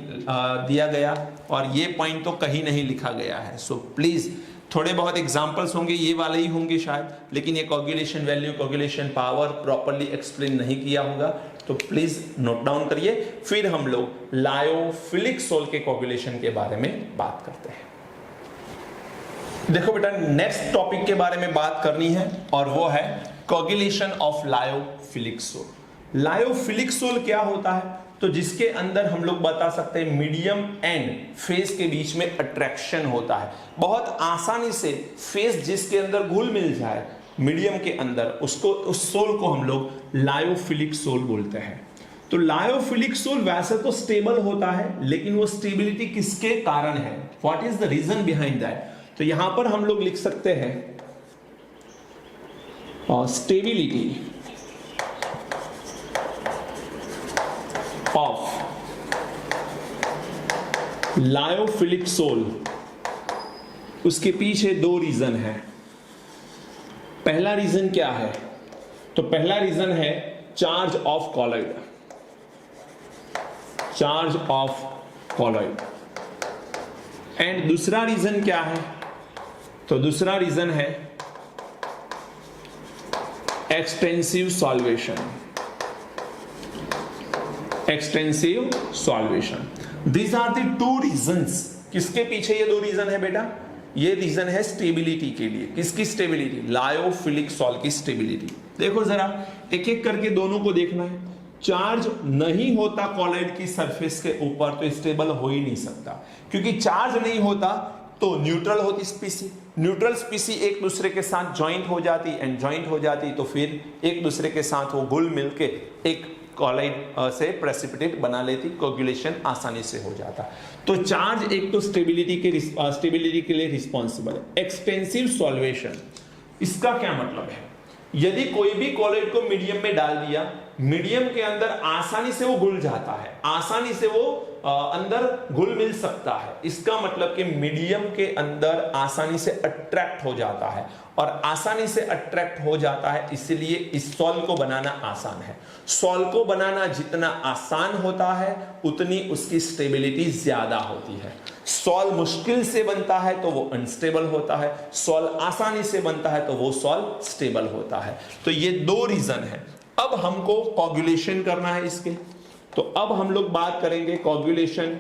दिया गया और ये पॉइंट तो कहीं नहीं लिखा गया है। सो प्लीज थोड़े बहुत एग्जांपल्स होंगे, ये वाले ही होंगे शायद, लेकिन ये coagulation value, coagulation power properly explain नहीं किया होगा। तो प्लीज नोट डाउन करिए। फिर हम लोग लायोफिलिक सोल के कोगुलेशन के बारे में बात करते हैं। देखो बेटा नेक्स्ट टॉपिक के बारे में बात करनी है और वो है coagulation of lyophilic soul. Lyophilic sol क्या होता है? तो जिसके अंदर हम लोग बता सकते हैं मीडियम एंड फेज के बीच में अट्रैक्शन होता है। बहुत आसानी से फेज जिसके अंदर घुल मिल जाए मीडियम के अंदर उसको, उस सोल को हम लोग लायोफिलिक सोल बोलते हैं। तो लायोफिलिक सोल वैसे तो स्टेबल होता है लेकिन वो स्टेबिलिटी किसके कारण है? What is the reason behind that? तो यहां पर हम लोग लिख सकते हैं स्टेबिलिटी ऑफ लायोफिलिक सोल। उसके पीछे 2 रीजन है। पहला रीजन क्या है? तो पहला रीजन है charge of colloid. Charge of colloid. And दूसरा रीजन क्या है? तो दूसरा रीजन है extensive solvation. Extensive solvation, these are the 2 reasons. किसके पीछे ये 2 रीजन है बेटा? ये रीजन है स्टेबिलिटी के लिए। किसकी स्टेबिलिटी? लायोफिलिक सोल की स्टेबिलिटी। देखो जरा एक एक करके दोनों को देखना है। चार्ज नहीं होता कॉलॉइड की सरफेस के ऊपर तो स्टेबल हो ही नहीं सकता, क्योंकि चार्ज नहीं होता तो न्यूट्रल होती स्पीसी। न्यूट्रल स्पीसी एक दूसरे के साथ ज्वाइंट हो जाती एंड ज्वाइंट हो जाती तो फिर एक दूसरे के साथ वो घुल मिल के एक कॉलॉइड से प्रेसिपिटेट बना लेती, कोगुलेशन आसानी से हो जाता। तो चार्ज एक तो स्टेबिलिटी के लिए रिस्पॉन्सिबल है। एक्सटेंसिव सॉल्वेशन, इसका क्या मतलब है? यदि कोई भी कॉलॉइड को मीडियम में डाल दिया, मीडियम के अंदर आसानी से वो घुल जाता है, आसानी से वो अंदर घुल मिल सकता है। इसका मतलब कि मीडियम के अंदर आसानी से अट्रैक्ट हो जाता है और आसानी से अट्रैक्ट हो जाता है, इसलिए इस सॉल को बनाना आसान है। सॉल को बनाना जितना आसान होता है उतनी उसकी स्टेबिलिटी ज्यादा होती है। सॉल मुश्किल से बनता है तो वो अनस्टेबल होता है, सॉल आसानी से बनता है तो वो सॉल स्टेबल होता है। तो ये 2 रीजन है। अब हमको कोगुलेशन करना है इसके, तो अब हम लोग बात करेंगे कोगुलेशन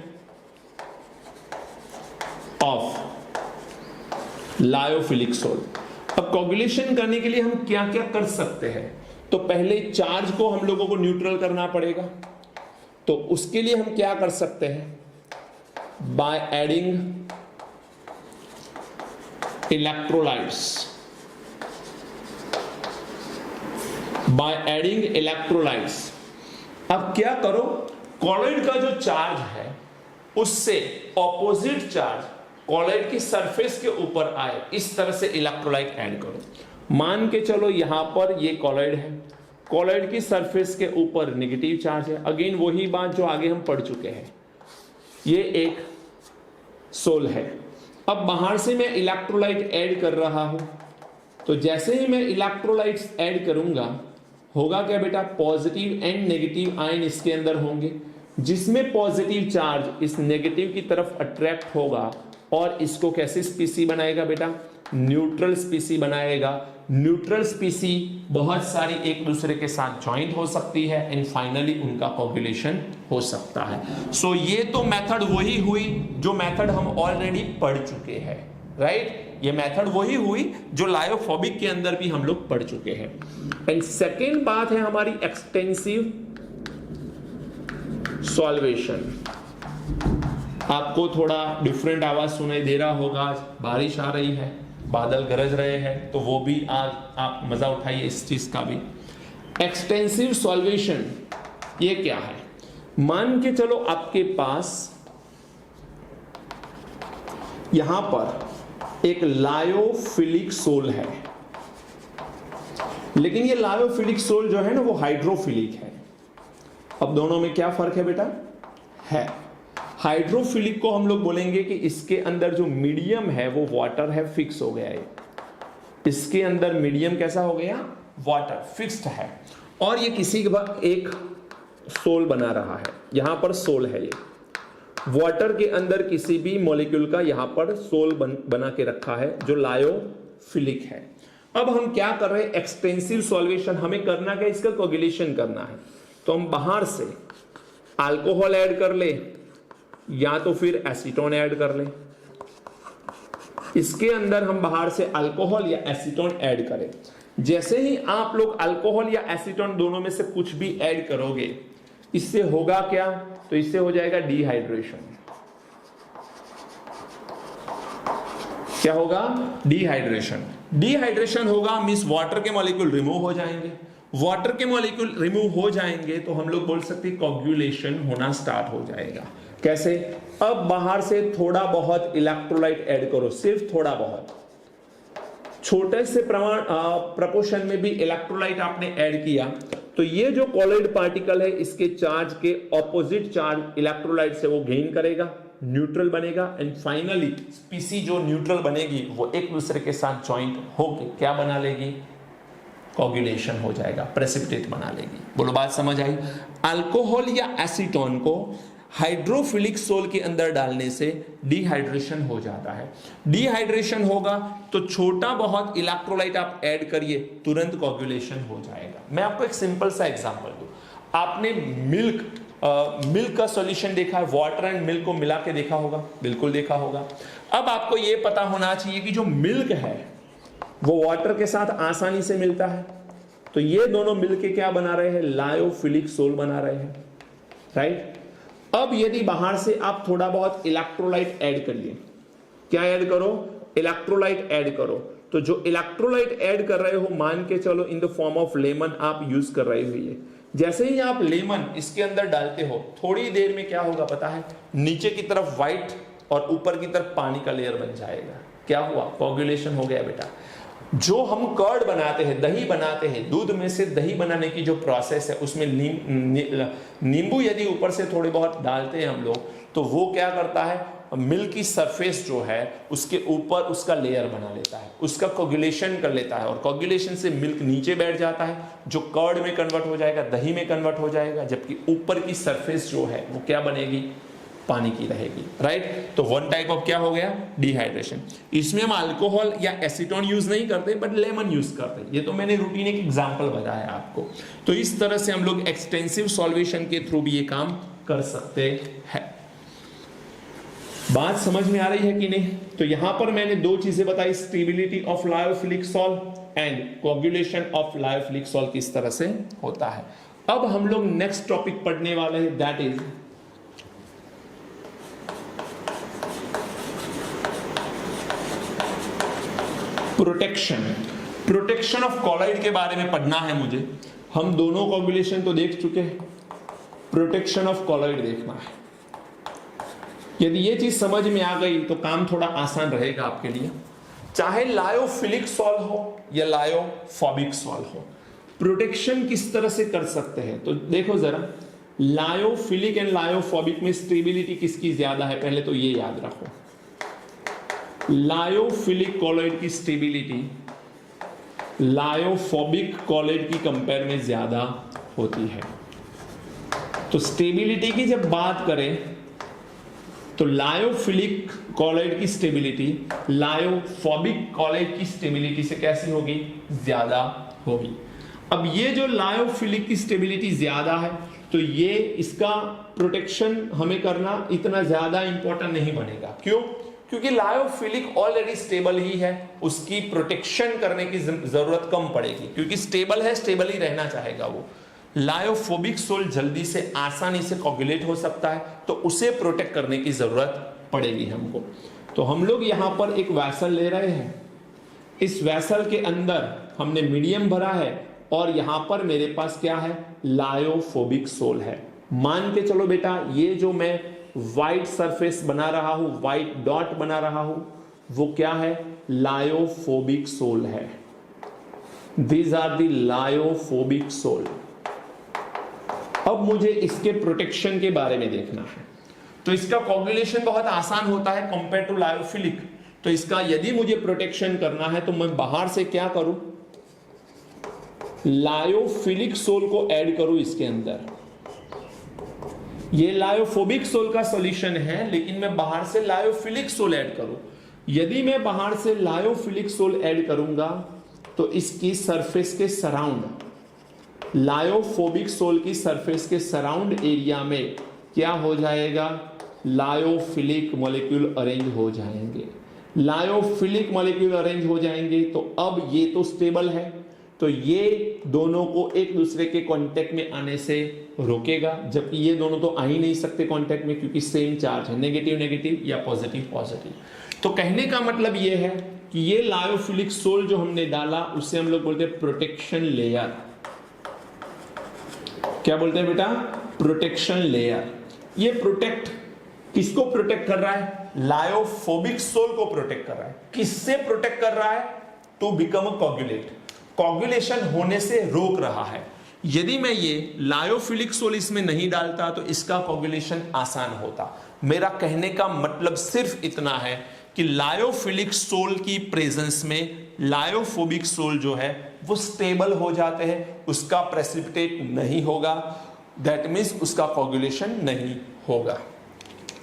ऑफ लायोफिलिक सोल। अब कोगुलेशन करने के लिए हम क्या क्या कर सकते हैं? तो पहले चार्ज को हम लोगों को न्यूट्रल करना पड़ेगा। तो उसके लिए हम क्या कर सकते हैं? By adding electrolytes. By adding electrolytes. अब क्या करो, कॉलॉइड का जो चार्ज है उससे ऑपोजिट चार्ज कॉलॉइड की सरफेस के ऊपर आए, इस तरह से इलेक्ट्रोलाइट ऐड करो। मान के चलो यहां पर ये कॉलॉइड है, कॉलॉइड की सरफेस के ऊपर नेगेटिव चार्ज है। अगेन वही बात जो आगे हम पढ़ चुके हैं, ये एक सोल है। अब बाहर से मैं इलेक्ट्रोलाइट ऐड कर रहा हूं, तो जैसे ही मैं इलेक्ट्रोलाइट्स ऐड करूंगा होगा क्या बेटा? पॉजिटिव एंड नेगेटिव आयन इसके अंदर होंगे। जिसमें पॉजिटिव चार्ज इस नेगेटिव की तरफ अट्रैक्ट होगा और इसको कैसे स्पीसी बनाएगा बेटा, न्यूट्रल स्पीसी बनाएगा। न्यूट्रल स्पीसी बहुत सारी एक दूसरे के साथ ज्वाइंट हो सकती है एंड फाइनली उनका कोगुलेशन हो सकता है। सो ये तो मेथड वही हुई जो मेथड हम ऑलरेडी पढ़ चुके हैं, राइट। ये मेथड वही हुई जो लायोफोबिक के अंदर भी हम लोग पढ़ चुके हैं। एंड सेकेंड बात है हमारी एक्सटेंसिव सॉल्वेशन। आपको थोड़ा डिफरेंट आवाज सुनाई दे रहा होगा, बारिश आ रही है, बादल गरज रहे हैं, तो वो भी आज आप मजा उठाइए इस चीज का भी। एक्सटेंसिव सॉल्वेशन ये क्या है, मान के चलो आपके पास यहां पर एक लायोफिलिक सोल है, लेकिन ये लायोफिलिक सोल जो है ना वो हाइड्रोफिलिक है। अब दोनों में क्या फर्क है बेटा, है हाइड्रोफिलिक को हम लोग बोलेंगे कि इसके अंदर जो मीडियम है वो वाटर है, फिक्स हो गया है। इसके अंदर मीडियम कैसा हो गया, वाटर फिक्स्ड है, और ये किसी एक सोल बना रहा है, यहां पर सोल है, ये वाटर के अंदर किसी भी मॉलिक्यूल का यहां पर सोल बना के रखा है जो लायोफिलिक है। अब हम क्या कर रहे हैं, एक्सटेंसिव सॉल्वेशन, हमें करना क्या, इसका कोगुलेशन करना है। तो हम बाहर से अल्कोहल ऐड कर ले या तो फिर एसीटोन ऐड कर ले। इसके अंदर हम बाहर से अल्कोहल या एसीटोन ऐड करें। जैसे ही आप लोग अल्कोहल या एसीटोन दोनों में से कुछ भी ऐड करोगे, इससे होगा क्या, तो इससे हो जाएगा डिहाइड्रेशन। क्या होगा, डिहाइड्रेशन। डिहाइड्रेशन होगा मींस वाटर के मॉलिक्यूल रिमूव हो जाएंगे। वाटर के मॉलिक्यूल रिमूव हो जाएंगे तो हम लोग बोल सकते हैं कोगुलेशन होना स्टार्ट हो जाएगा। कैसे, अब बाहर से थोड़ा बहुत इलेक्ट्रोलाइट ऐड करो, सिर्फ थोड़ा बहुत, छोटे से प्रपोर्शन में भी इलेक्ट्रोलाइट आपने ऐड किया, तो ये जो कॉलॉइड पार्टिकल है इसके चार्ज के ऑपोजिट चार्ज इलेक्ट्रोलाइट से वो गेन करेगा, न्यूट्रल बनेगा, एंड फाइनली स्पीसी जो न्यूट्रल बनेगी वो एक दूसरे के साथ ज्वाइंट होके क्या बना लेगी, कोगुलेशन हो जाएगा, प्रेसिपिटेट बना लेगी। बोलो बात समझ आई। अल्कोहल या एसीटोन को हाइड्रोफिलिक सोल के अंदर डालने से डिहाइड्रेशन हो जाता है। डिहाइड्रेशन होगा तो छोटा बहुत इलेक्ट्रोलाइट आप ऐड करिए, तुरंत कोगुलेशन हो जाएगा। मैं आपको एक सिंपल सा एग्जांपल दूं, आपने मिल्क का सॉल्यूशन देखा है, वाटर एंड मिल्क को मिला के देखा होगा, बिल्कुल देखा होगा। अब आपको यह पता होना चाहिए कि जो मिल्क है वो वाटर के साथ आसानी से मिलता है, तो ये दोनों मिलके क्या बना रहे हैं, लायोफिलिक सोल बना रहे हैं, राइट। अब यदि बाहर से आप थोड़ा बहुत इलेक्ट्रोलाइट ऐड करिए, क्या ऐड करो, इलेक्ट्रोलाइट ऐड करो, तो जो इलेक्ट्रोलाइट ऐड कर रहे हो मान के चलो in the form of lemon आप यूज कर रहे हो। जैसे ही आप लेमन इसके अंदर डालते हो, थोड़ी देर में क्या होगा पता है, नीचे की तरफ व्हाइट और ऊपर की तरफ पानी का लेयर बन जाएगा। क्या हुआ, कोगुलेशन हो गया बेटा। जो हम कर्ड बनाते हैं, दही बनाते हैं, दूध में से दही बनाने की जो प्रोसेस है उसमें नींबू यदि ऊपर से थोड़े बहुत डालते हैं हम लोग, तो वो क्या करता है, मिल्क की सरफेस जो है उसके ऊपर उसका लेयर बना लेता है, उसका कोगुलेशन कर लेता है, और कोगुलेशन से मिल्क नीचे बैठ जाता है, जो कर्ड में कन्वर्ट हो जाएगा, दही में कन्वर्ट हो जाएगा, जबकि ऊपर की सरफेस जो है वो क्या बनेगी, पानी की रहेगी, राइट। तो वन टाइप ऑफ क्या हो गया, डिहाइड्रेशन। इसमें हम अल्कोहल या एसीटोन यूज नहीं करते बट लेमन यूज करते हैं। ये तो मैंने रूटीन एक एग्जांपल बताया आपको। तो इस तरह से हम लोग एक्सटेंसिव सॉल्वेशन के थ्रू भी ये काम कर सकते हैं। बात समझ में आ रही है कि नहीं। तो यहां पर मैंने दो चीजें बताई, stability of lyophilic salt and coagulation of lyophilic salt किस तरह से होता है। अब हम लोग नेक्स्ट टॉपिक पढ़ने वाले हैं, that is protection of colloid के बारे में पढ़ना है मुझे। हम दोनों कोगुलेशन तो देख चुके हैं, प्रोटेक्शन ऑफ कॉलॉइड देखना है। यदि ये चीज समझ में आ गई तो काम थोड़ा आसान रहेगा आपके लिए, चाहे लायोफिलिक सॉल्व हो या लायोफोबिक सॉल्व हो। प्रोटेक्शन किस तरह से कर सकते हैं, तो देखो जरा, लायोफिलिक एंड लायोफोबिक में स्टेबिलिटी किसकी ज्यादा है, पहले तो ये याद रखो। लायोफिलिक कॉलॉइड की स्टेबिलिटी लायोफोबिक कॉलॉइड की कंपेयर में ज्यादा होती है। तो स्टेबिलिटी की जब बात करें तो लायोफिलिक कॉलॉइड की स्टेबिलिटी लायोफोबिक कॉलॉइड की स्टेबिलिटी से कैसी होगी, ज्यादा होगी। अब ये जो लायोफिलिक की स्टेबिलिटी ज्यादा है तो ये इसका प्रोटेक्शन हमें करना इतना ज्यादा इंपॉर्टेंट नहीं बनेगा। क्यों? क्योंकि लायोफिलिक ऑलरेडी स्टेबल ही है, उसकी प्रोटेक्शन करने की जरूरत कम पड़ेगी, क्योंकि स्टेबल है, स्टेबल ही रहना चाहेगा वो। लायोफोबिक सोल जल्दी से आसानी से कोगुलेट हो सकता है, तो उसे प्रोटेक्ट करने की जरूरत पड़ेगी हमको। तो हम लोग यहां पर एक वैसल ले रहे हैं, इस वैसल के अंदर हमने मीडियम भरा है और यहां पर मेरे पास क्या है, लायोफोबिक सोल है। मान के चलो बेटा, ये जो मैं व्हाइट सरफेस बना रहा हूं, व्हाइट डॉट बना रहा हूं, वो क्या है, लायोफोबिक सोल है। These are the lyophobic sol. अब मुझे इसके प्रोटेक्शन के बारे में देखना है। तो इसका कोगुलेशन बहुत आसान होता है कंपेयर टू लायोफिलिक। तो इसका यदि मुझे प्रोटेक्शन करना है तो मैं बाहर से क्या करूं, लायोफिलिक सोल को ऐड करूं इसके अंदर। ये लायोफोबिक सोल का सॉल्यूशन है, लेकिन मैं बाहर से लायोफिलिक सोल ऐड करूं। यदि मैं बाहर से लायोफिलिक सोल ऐड करूंगा तो इसकी सरफेस के सराउंड, लायोफोबिक सोल की सरफेस के सराउंड एरिया में क्या हो जाएगा, लायोफिलिक मॉलिक्यूल अरेंज हो जाएंगे। लायोफिलिक मॉलिक्यूल अरेंज हो जाएंगे तो अब ये तो स्टेबल है, तो ये दोनों को एक दूसरे के कांटेक्ट में आने से रोकेगा, जबकि ये दोनों तो आ ही नहीं सकते कांटेक्ट में, क्योंकि सेम चार्ज है, नेगेटिव नेगेटिव या पॉजिटिव पॉजिटिव। तो कहने का मतलब ये है कि ये लायोफिलिक सोल जो हमने डाला उसे हम लोग बोलते हैं प्रोटेक्शन लेयर। क्या बोलते हैं बेटा, प्रोटेक्शन लेयर। ये प्रोटेक्ट किसको प्रोटेक्ट कर रहा है, लायोफोबिक सोल को प्रोटेक्ट कर रहा है। किससे प्रोटेक्ट कर रहा है, to become a coagulate, coagulation होने से रोक रहा है। यदि मैं ये लायोफिलिक सोल इसमें नहीं डालता तो इसका कोगुलेशन आसान होता। मेरा कहने का मतलब सिर्फ इतना है कि लायोफिलिक सोल की प्रेजेंस में लायोफोबिक सोल जो है वो स्टेबल हो जाते हैं, उसका प्रेसिपिटेट नहीं होगा, दैट मीन्स उसका कोगुलेशन नहीं होगा।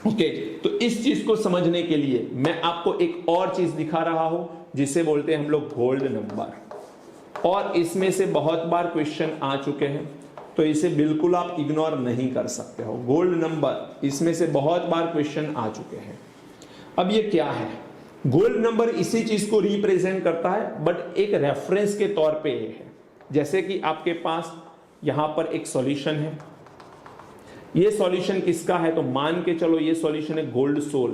ओके, तो इस चीज को समझने के लिए मैं आपको एक और चीज दिखा रहा हूं जिसे बोलते हैं हम लोग गोल्ड नंबर, और इसमें से बहुत बार क्वेश्चन आ चुके हैं, तो इसे बिल्कुल आप इग्नोर नहीं कर सकते हो। गोल्ड नंबर, इसमें से बहुत बार क्वेश्चन आ चुके हैं। अब ये क्या है, गोल्ड नंबर इसी चीज को रिप्रेजेंट करता है, बट एक रेफरेंस के तौर पे ये है। जैसे कि आपके पास यहां पर एक सॉल्यूशन है, ये सॉल्यूशन किसका है, तो मान के चलो ये सॉल्यूशन है गोल्ड सोल।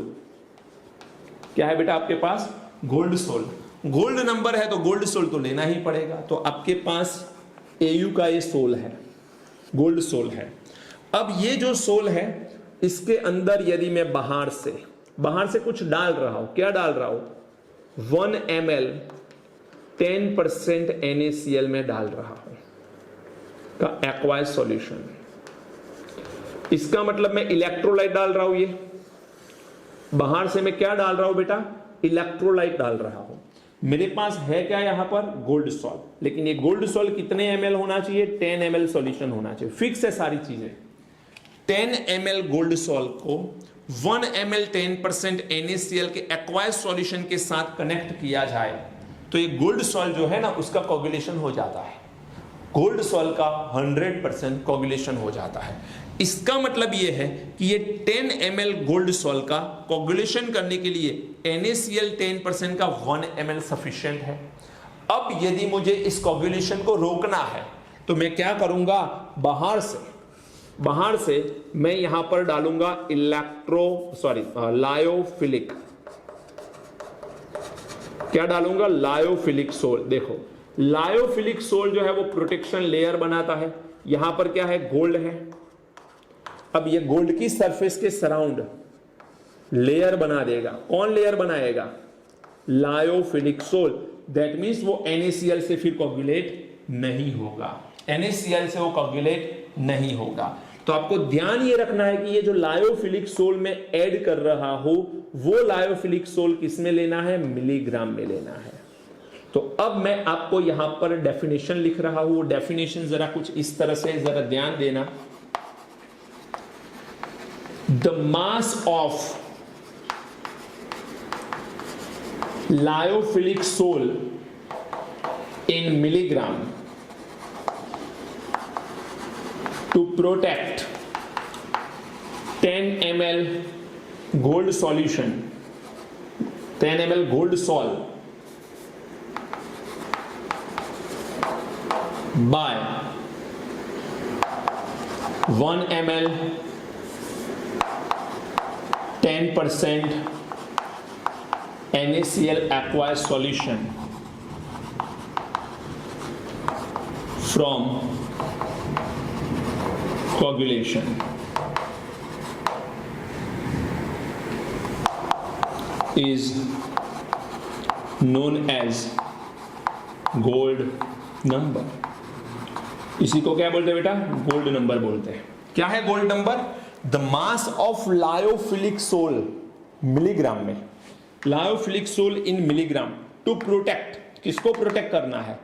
क्या है बेटा आपके पास, गोल्ड सोल। गोल्ड नंबर है तो गोल्ड सोल तो लेना ही पड़ेगा। तो आपके पास AU का ये सोल है, गोल्ड सोल है। अब ये जो सोल है इसके अंदर यदि मैं बाहर से कुछ डाल रहा हूं, क्या डाल रहा हूं, 1 ml 10% NaCl में डाल रहा हूं का एक्वायर्ड सॉल्यूशन। इसका मतलब मैं इलेक्ट्रोलाइट डाल रहा हूं, ये बाहर से मैं क्या डाल रहा हूं बेटा, इलेक्ट्रोलाइट डाल रहा हूं। मेरे पास है क्या यहां पर, गोल्ड सॉल्व, लेकिन ये गोल्ड सॉल्व कितने ml होना चाहिए, 10 ml सॉल्यूशन होना चाहिए। फिक्स है सारी चीजें। 10 ml गोल्ड सॉल्व को 1 ml 10% NaCl के एक्वायर्ड सॉल्यूशन के साथ कनेक्ट किया जाए तो ये गोल्ड सॉल्व जो है ना उसका कोगुलेशन हो जाता है, गोल्ड सॉल्व का 100% कोगुलेशन हो जाता है। इसका मतलब यह है कि ये 10 ml गोल्ड सॉल्व का कोगुलेशन करने के लिए NaCl 10% का 1 ml सफिशिएंट है। अब यदि मुझे इस कोगुलेशन को रोकना है तो मैं क्या करूंगा, बाहर से मैं यहां पर डालूंगा लायोफिलिक, क्या डालूंगा, लायोफिलिक सोल। देखो लायोफिलिक सोल जो है वो प्रोटेक्शन लेयर बनाता है। यहां पर क्या है, गोल्ड है। अब ये गोल्ड की सरफेस के सराउंड लेयर बना देगा। कौन लेयर बनाएगा, लायोफिलिक सोल। दैट मीन्स वो NaCl से फिर कोगुलेट नहीं होगा, NaCl से वो कोगुलेट नहीं होगा। तो आपको ध्यान ये रखना है कि ये जो लायोफिलिक सोल में ऐड कर रहा हूं वो लायोफिलिक सोल किस में लेना है, मिलीग्राम में लेना है। तो अब मैं आपको यहां पर डेफिनेशन लिख रहा हूं, डेफिनेशन जरा कुछ इस तरह से, जरा ध्यान देना। The mass of lyophilic soul in milligram to protect 10 ml gold solution, 10 ml gold sol by 1 ml 10% NaCl aqueous solution from coagulation is known as gold number. इसी को क्या बोलते हैं बेटा? गोल्ड नंबर बोलते हैं। क्या है gold number? The mass of lyophilic sol milligram में, lyophilic sol in milligram to protect, किसको प्रोटेक्ट करना है?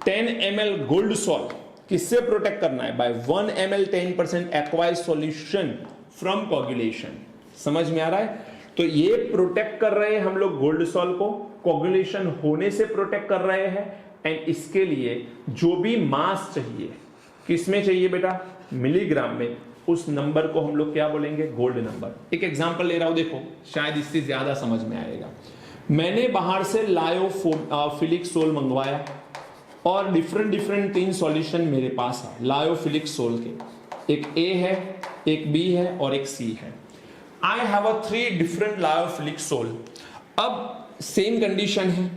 10 ml गोल्ड सॉल, किससे प्रोटेक्ट करना है? By 1 ml 10% aqueous solution from coagulation. समझ में आ रहा है? तो ये प्रोटेक्ट कर रहे हैं हम लोग गोल्ड सॉल को, कोगुलेशन होने से प्रोटेक्ट कर रहे हैं। एंड इसके लिए जो भी मास चाहिए, किसमें चाहिए बेटा? मिलीग्राम में। उस नंबर को हम लोग क्या बोलेंगे? Gold number. एक एग्जांपल ले रहा हूं, देखो शायद इससे ज्यादा समझ में आएगा। मैंने बाहर से लायोफिलिक सोल मंगवाया और डिफरेंट 3 सॉल्यूशन मेरे पास है लायोफिलिक सोल के। एक ए है, एक बी है और एक सी है। I have a 3 different lyophilic sol. अब सेम कंडीशन है,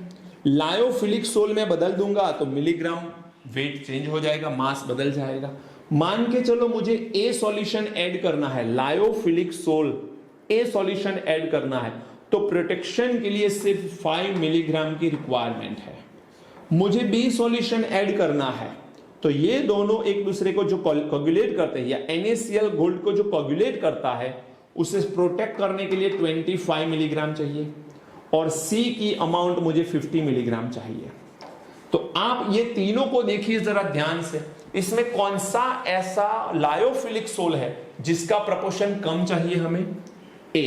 लायोफिलिक सोल में बदल दूंगा तो मिलीग्राम वेट चेंज हो जाएगा, मास बदल जाएगा। मान के चलो मुझे ए सॉल्यूशन ऐड करना है, lyophilic sol a solution add करना है, तो प्रोटेक्शन के लिए सिर्फ 5 मिलीग्राम की रिक्वायरमेंट है। मुझे बी सॉल्यूशन ऐड करना है, तो ये दोनों एक दूसरे को जो कोगुलेट करते हैं, या NaCl गोल्ड को जो कोगुलेट करता है, उसे प्रोटेक्ट करने के लिए 25 मिलीग्राम चाहिए और सी की अमाउंट मुझे 50 मिलीग्राम चाहिए। तो आप ये तीनों को देखिए जरा ध्यान से, इसमें कौन सा ऐसा लायोफिलिक सोल है जिसका प्रपोर्शन कम चाहिए हमें? ए,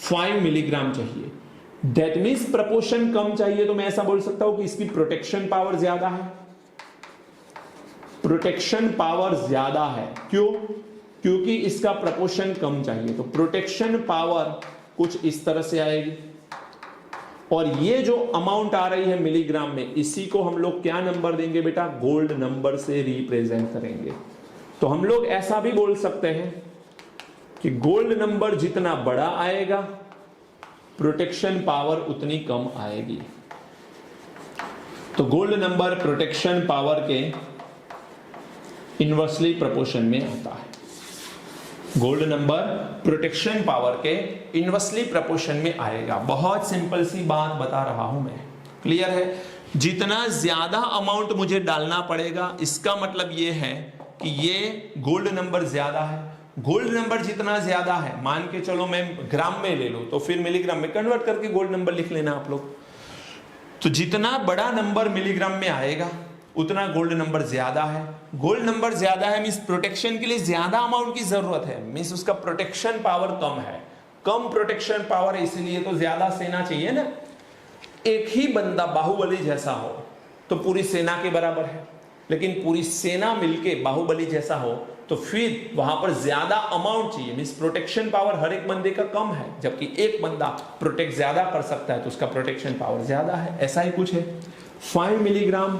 5 मिलीग्राम चाहिए। दैट मीन्स प्रपोर्शन कम चाहिए, तो मैं ऐसा बोल सकता हूं कि इसकी प्रोटेक्शन पावर ज्यादा है। प्रोटेक्शन पावर ज्यादा है, क्यों? क्योंकि इसका प्रपोर्शन कम चाहिए। तो प्रोटेक्शन पावर कुछ इस तरह से आएगी, और ये जो अमाउंट आ रही है मिलीग्राम में, इसी को हम लोग क्या नंबर देंगे बेटा? गोल्ड नंबर से रिप्रेजेंट करेंगे। तो हम लोग ऐसा भी बोल सकते हैं कि गोल्ड नंबर जितना बड़ा आएगा, प्रोटेक्शन पावर उतनी कम आएगी। तो गोल्ड नंबर प्रोटेक्शन पावर के इनवर्सली प्रोपोर्शन में आता है। गोल्ड नंबर प्रोटेक्शन पावर के इनवर्सली प्रोपोर्शन में आएगा। बहुत सिंपल सी बात बता रहा हूं मैं, क्लियर है? जितना ज्यादा अमाउंट मुझे डालना पड़ेगा, इसका मतलब यह है कि ये गोल्ड नंबर ज्यादा है। गोल्ड नंबर जितना ज्यादा है, मान के चलो मैं ग्राम में ले लो, तो फिर मिलीग्राम में कन्वर्ट करके गोल्ड नंबर लिख लेना आप लोग। तो जितना बड़ा नंबर मिलीग्राम में आएगा, उतना गोल्ड नंबर ज्यादा है। गोल्ड नंबर ज्यादा है मींस प्रोटेक्शन के लिए ज्यादा अमाउंट की जरूरत है, मींस उसका प्रोटेक्शन पावर कम है। कम प्रोटेक्शन पावर, इसलिए तो ज्यादा सेना चाहिए ना। एक ही बंदा बाहुबली जैसा हो तो पूरी सेना के बराबर है, लेकिन पूरी सेना मिलके बाहुबली जैसा हो तो फिर वहां पर ज्यादा अमाउंट चाहिए, मींस प्रोटेक्शन पावर हर एक बंदे का कम है, जबकि एक बंदा प्रोटेक्ट ज्यादा कर सकता है तो उसका प्रोटेक्शन पावर ज्यादा है। ऐसा ही कुछ है। 5 मिलीग्राम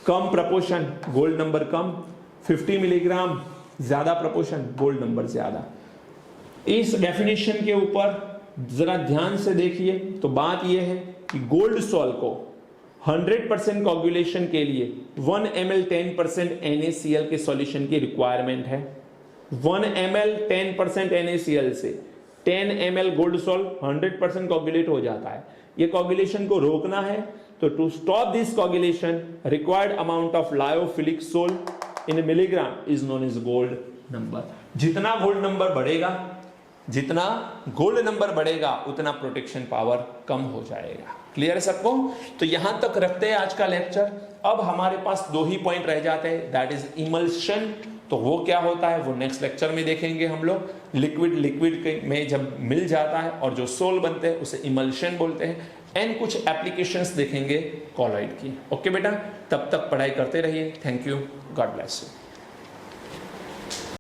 कम प्रपोर्शन, गोल्ड नंबर कम। 50 मिलीग्राम ज्यादा प्रपोर्शन, गोल्ड नंबर ज्यादा। इस डेफिनेशन के ऊपर जरा ध्यान से देखिए तो बात यह है कि गोल्ड सॉल को 100% कोगुलेशन के लिए 1 ml 10% NaCl के सॉल्यूशन की रिक्वायरमेंट है। 1 ml 10% NaCl से 10 ml गोल्ड सॉल 100% कोगुलेट हो जाता है। ये कोगुलेशन को रोकना है, तो to stop this coagulation required amount of lyophilic sol in milligram is known as gold number. जितना गोल्ड नंबर बढ़ेगा, जितना गोल्ड नंबर बढ़ेगा, उतना प्रोटेक्शन पावर कम हो जाएगा। क्लियर है सबको? तो यहां तक रखते हैं आज का लेक्चर। अब हमारे पास 2 ही पॉइंट रह जाते हैं, दैट इज इमल्शन तो वो क्या होता है वो नेक्स्ट लेक्चर में देखेंगे हम लोग। लिक्विड लिक्विड में जब मिल जाता है और जो सोल बनते हैं उसे इमल्शन बोलते हैं। एंड कुछ एप्लीकेशंस देखेंगे कॉलॉइड की। ओके बेटा, तब तक पढ़ाई करते रहिए। Thank you, God bless you.